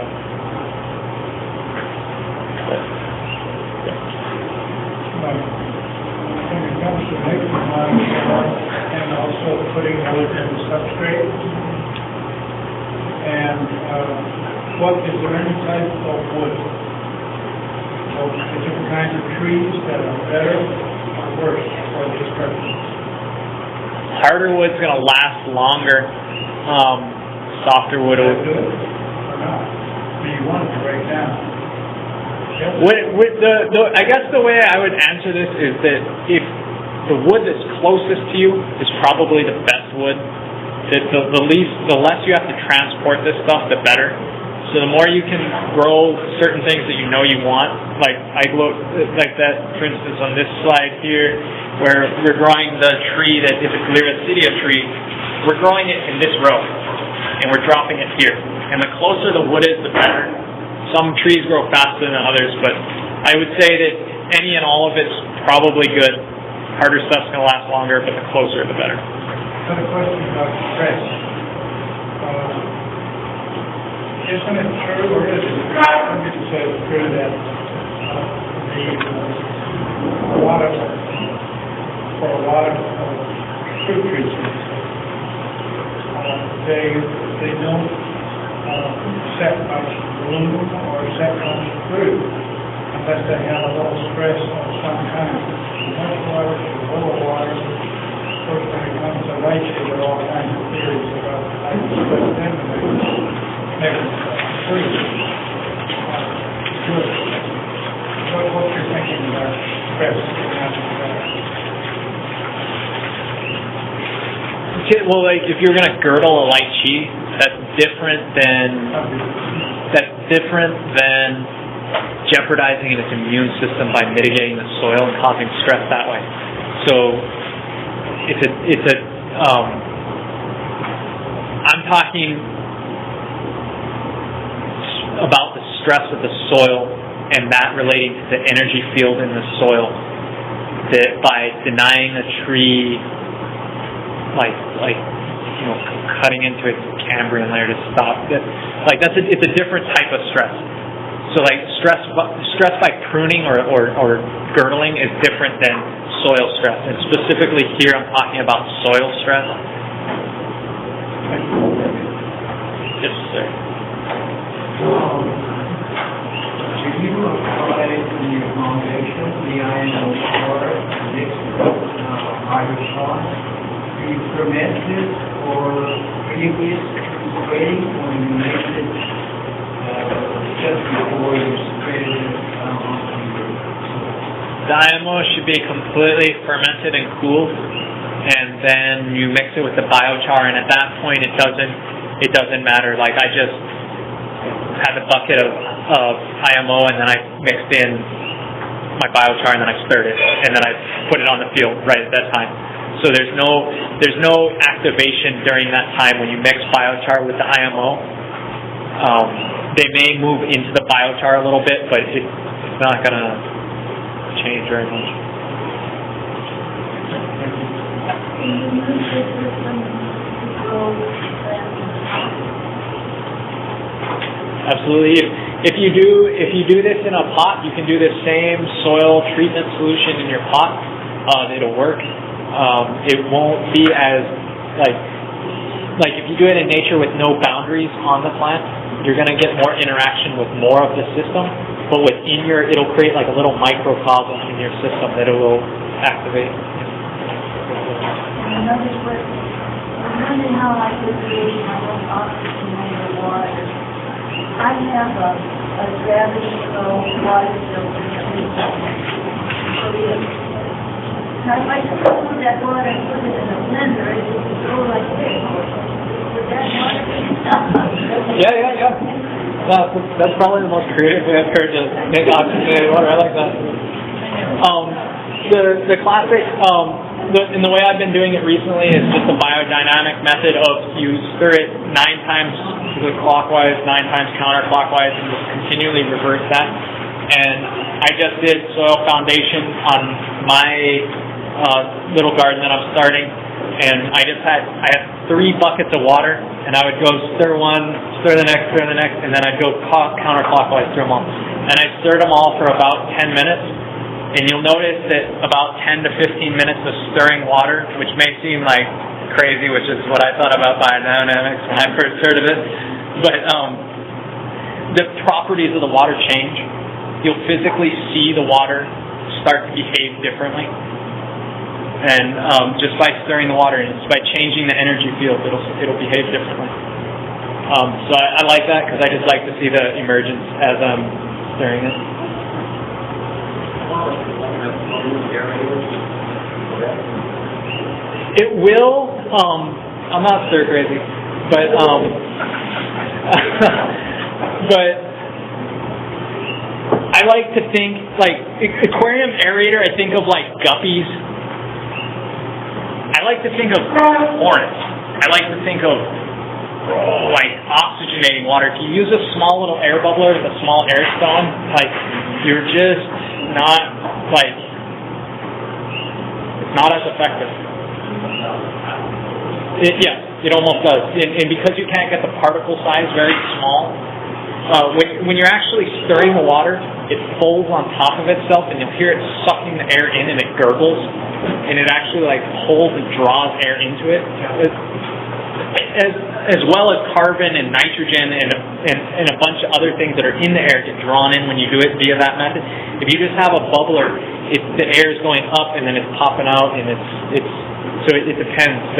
When it comes to making biochar and also putting wood in the substrate, and is there any type of wood? So the different kinds of trees that are better or worse for this purpose? Harder wood's going to last longer. Softer wood will. Good or not? Do you want it to break down? I guess the way I would answer this is that if the wood that's closest to you is probably the best wood, the less you have to transport this stuff, the better. So the more you can grow certain things that you know you want, like that, for instance, on this slide here, where we're growing the tree that if it's Liracidia tree, we're growing it in this row, and we're dropping it here. And the closer the wood is, the better. Some trees grow faster than others, but I would say that any and all of it's probably good. Harder stuff's going to last longer, but the closer, the better. Another question about stress. Isn't it true, or is it true that a lot of fruit trees, they don't set much bloom or set much fruit unless they have a little stress of some kind. Much water, little water. Of course, when it comes to lychee, there are all kinds of theories about the type of stress them to make fruit good. What's your thinking about stress? Well, like if you're going to girdle a lychee, that's different than jeopardizing its immune system by mitigating the soil and causing stress that way. So I'm talking about the stress of the soil and that relating to the energy field in the soil. That by denying the tree, cutting into its Cambrian layer to stop it, it's a different type of stress. So stress by pruning or girdling is different than soil stress. And specifically here I'm talking about soil stress. Yes, sir. Do you apply in your foundation the IMO4 mixed with Biochar? Do you ferment it or previous to spraying, or you mix it just before you spray it onto your soil? The IMO should be completely fermented and cooled, and then you mix it with the biochar, and at that point it doesn't matter. Like I just had a bucket of IMO, and then I mixed in my biochar, and then I stirred it, and then I put it on the field right at that time. So there's no activation during that time when you mix biochar with the IMO. They may move into the biochar a little bit, but it's not going to change very much. Absolutely. If you do this in a pot, you can do the same soil treatment solution in your pot. It'll work. It won't be as like if you do it in nature with no boundaries on the plant, you're going to get more interaction with more of the system. But within it'll create like a little microcosm in your system that it will activate. Another question. I'm wondering how I could create my own oxygenated water. I have a gravity flow water filter. Now, if I took some of that water and put it in a blender, it would go like this. Would that water be enough? Yeah. That's probably the most creative way I've heard to make oxygenated water. I like that. The classic, and the way I've been doing it recently is just a biodynamic method of you stir it 9 times clockwise, 9 times counterclockwise, and just continually reverse that. And I just did soil foundation on my little garden that I'm starting, and I had 3 buckets of water, and I would go stir one, stir the next, and then I'd go counterclockwise through them all. And I stirred them all for about 10 minutes. And you'll notice that about 10 to 15 minutes of stirring water, which may seem like crazy, which is what I thought about biodynamics when I first heard of it, but the properties of the water change. You'll physically see the water start to behave differently. And just by stirring the water, and just by changing the energy field, it'll behave differently. So I like that because I just like to see the emergence as I'm stirring it. It will. I'm not stir crazy, but but I like to think like aquarium aerator. I think of like guppies. I like to think of hornets. I like to think of like oxygenating water. If you use a small little air bubbler with a small air stone, like you're just not like it's not as effective. It almost does, and because you can't get the particle size very small, when you're actually stirring the water, it folds on top of itself, and you'll hear it sucking the air in, and it gurgles, and it actually like pulls and draws air into it. As well as carbon and nitrogen and a bunch of other things that are in the air get drawn in when you do it via that method. If you just have a bubbler, the air is going up and then it's popping out, and so it depends.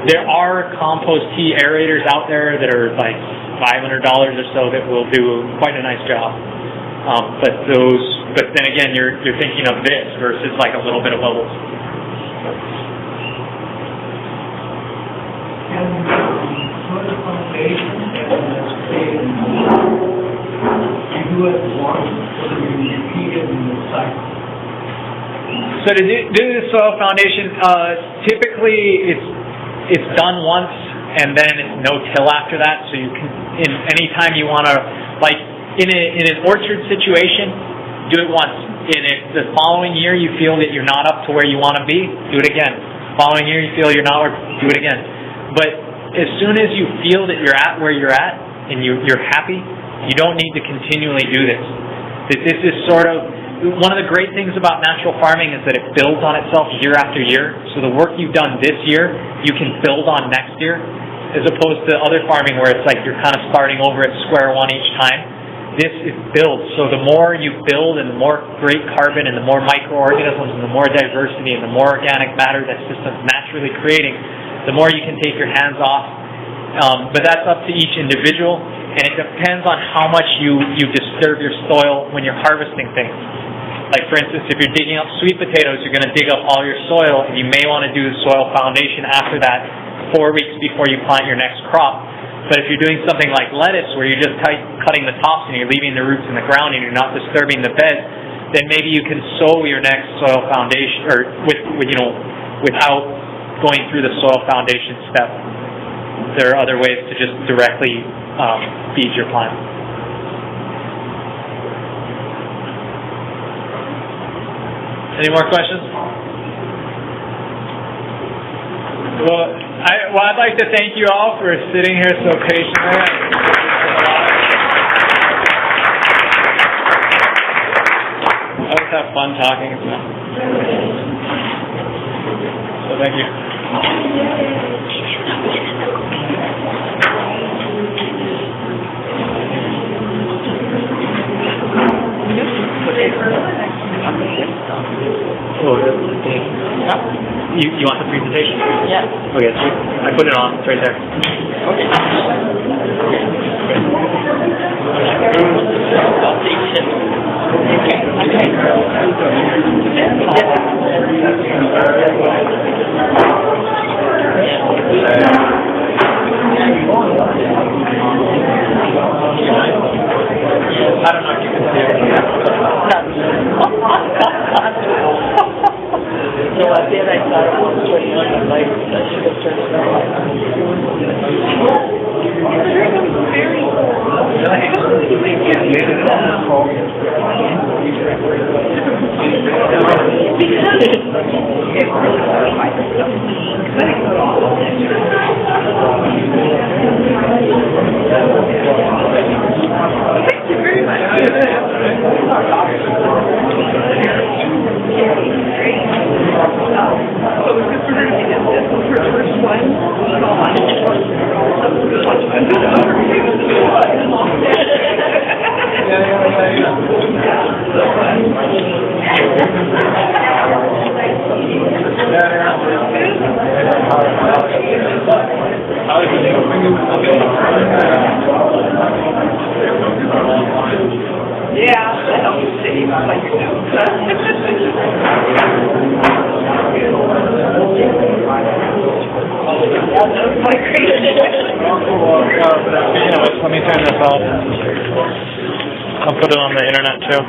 There are compost tea aerators out there that are like $500 or so that will do quite a nice job. But then again, you're thinking of this versus like a little bit of bubbles. Soil foundation that's created, you do it once, or you repeat it in the cycle? So to do the soil foundation, typically it's done once and then it's no-till after that. So you can, any time you want to, like in an orchard situation, do it once. And if the following year you feel that you're not up to where you want to be, do it again. The following year you feel you're not, do it again. But as soon as you feel that you're at where you're at and you're happy, you don't need to continually do this. This is sort of one of the great things about natural farming is that it builds on itself year after year. So the work you've done this year, you can build on next year, as opposed to other farming where it's like you're kind of starting over at square one each time. This is built. So the more you build and the more great carbon and the more microorganisms and the more diversity and the more organic matter that system's naturally creating, the more you can take your hands off. But that's up to each individual, and it depends on how much you disturb your soil when you're harvesting things. Like for instance, if you're digging up sweet potatoes, you're going to dig up all your soil, and you may want to do the soil foundation after that 4 weeks before you plant your next crop. But if you're doing something like lettuce, where you're just cutting the tops and you're leaving the roots in the ground and you're not disturbing the bed, then maybe you can sow your next soil foundation, or without going through the soil foundation step. There are other ways to just directly feed your plant. Any more questions? Well, I'd like to thank you all for sitting here so patiently. I always have fun talking, so thank you. You want the presentation? Yeah. Okay, I put it on. It's right there. I don't know if you can see it. No, I did. I thought it was turning on the light. I should have turned it on. Thank you very much. So we're going to do this for the first one. Yeah, I don't see like you do. Anyways, let me turn this off. I'll put it on the internet too.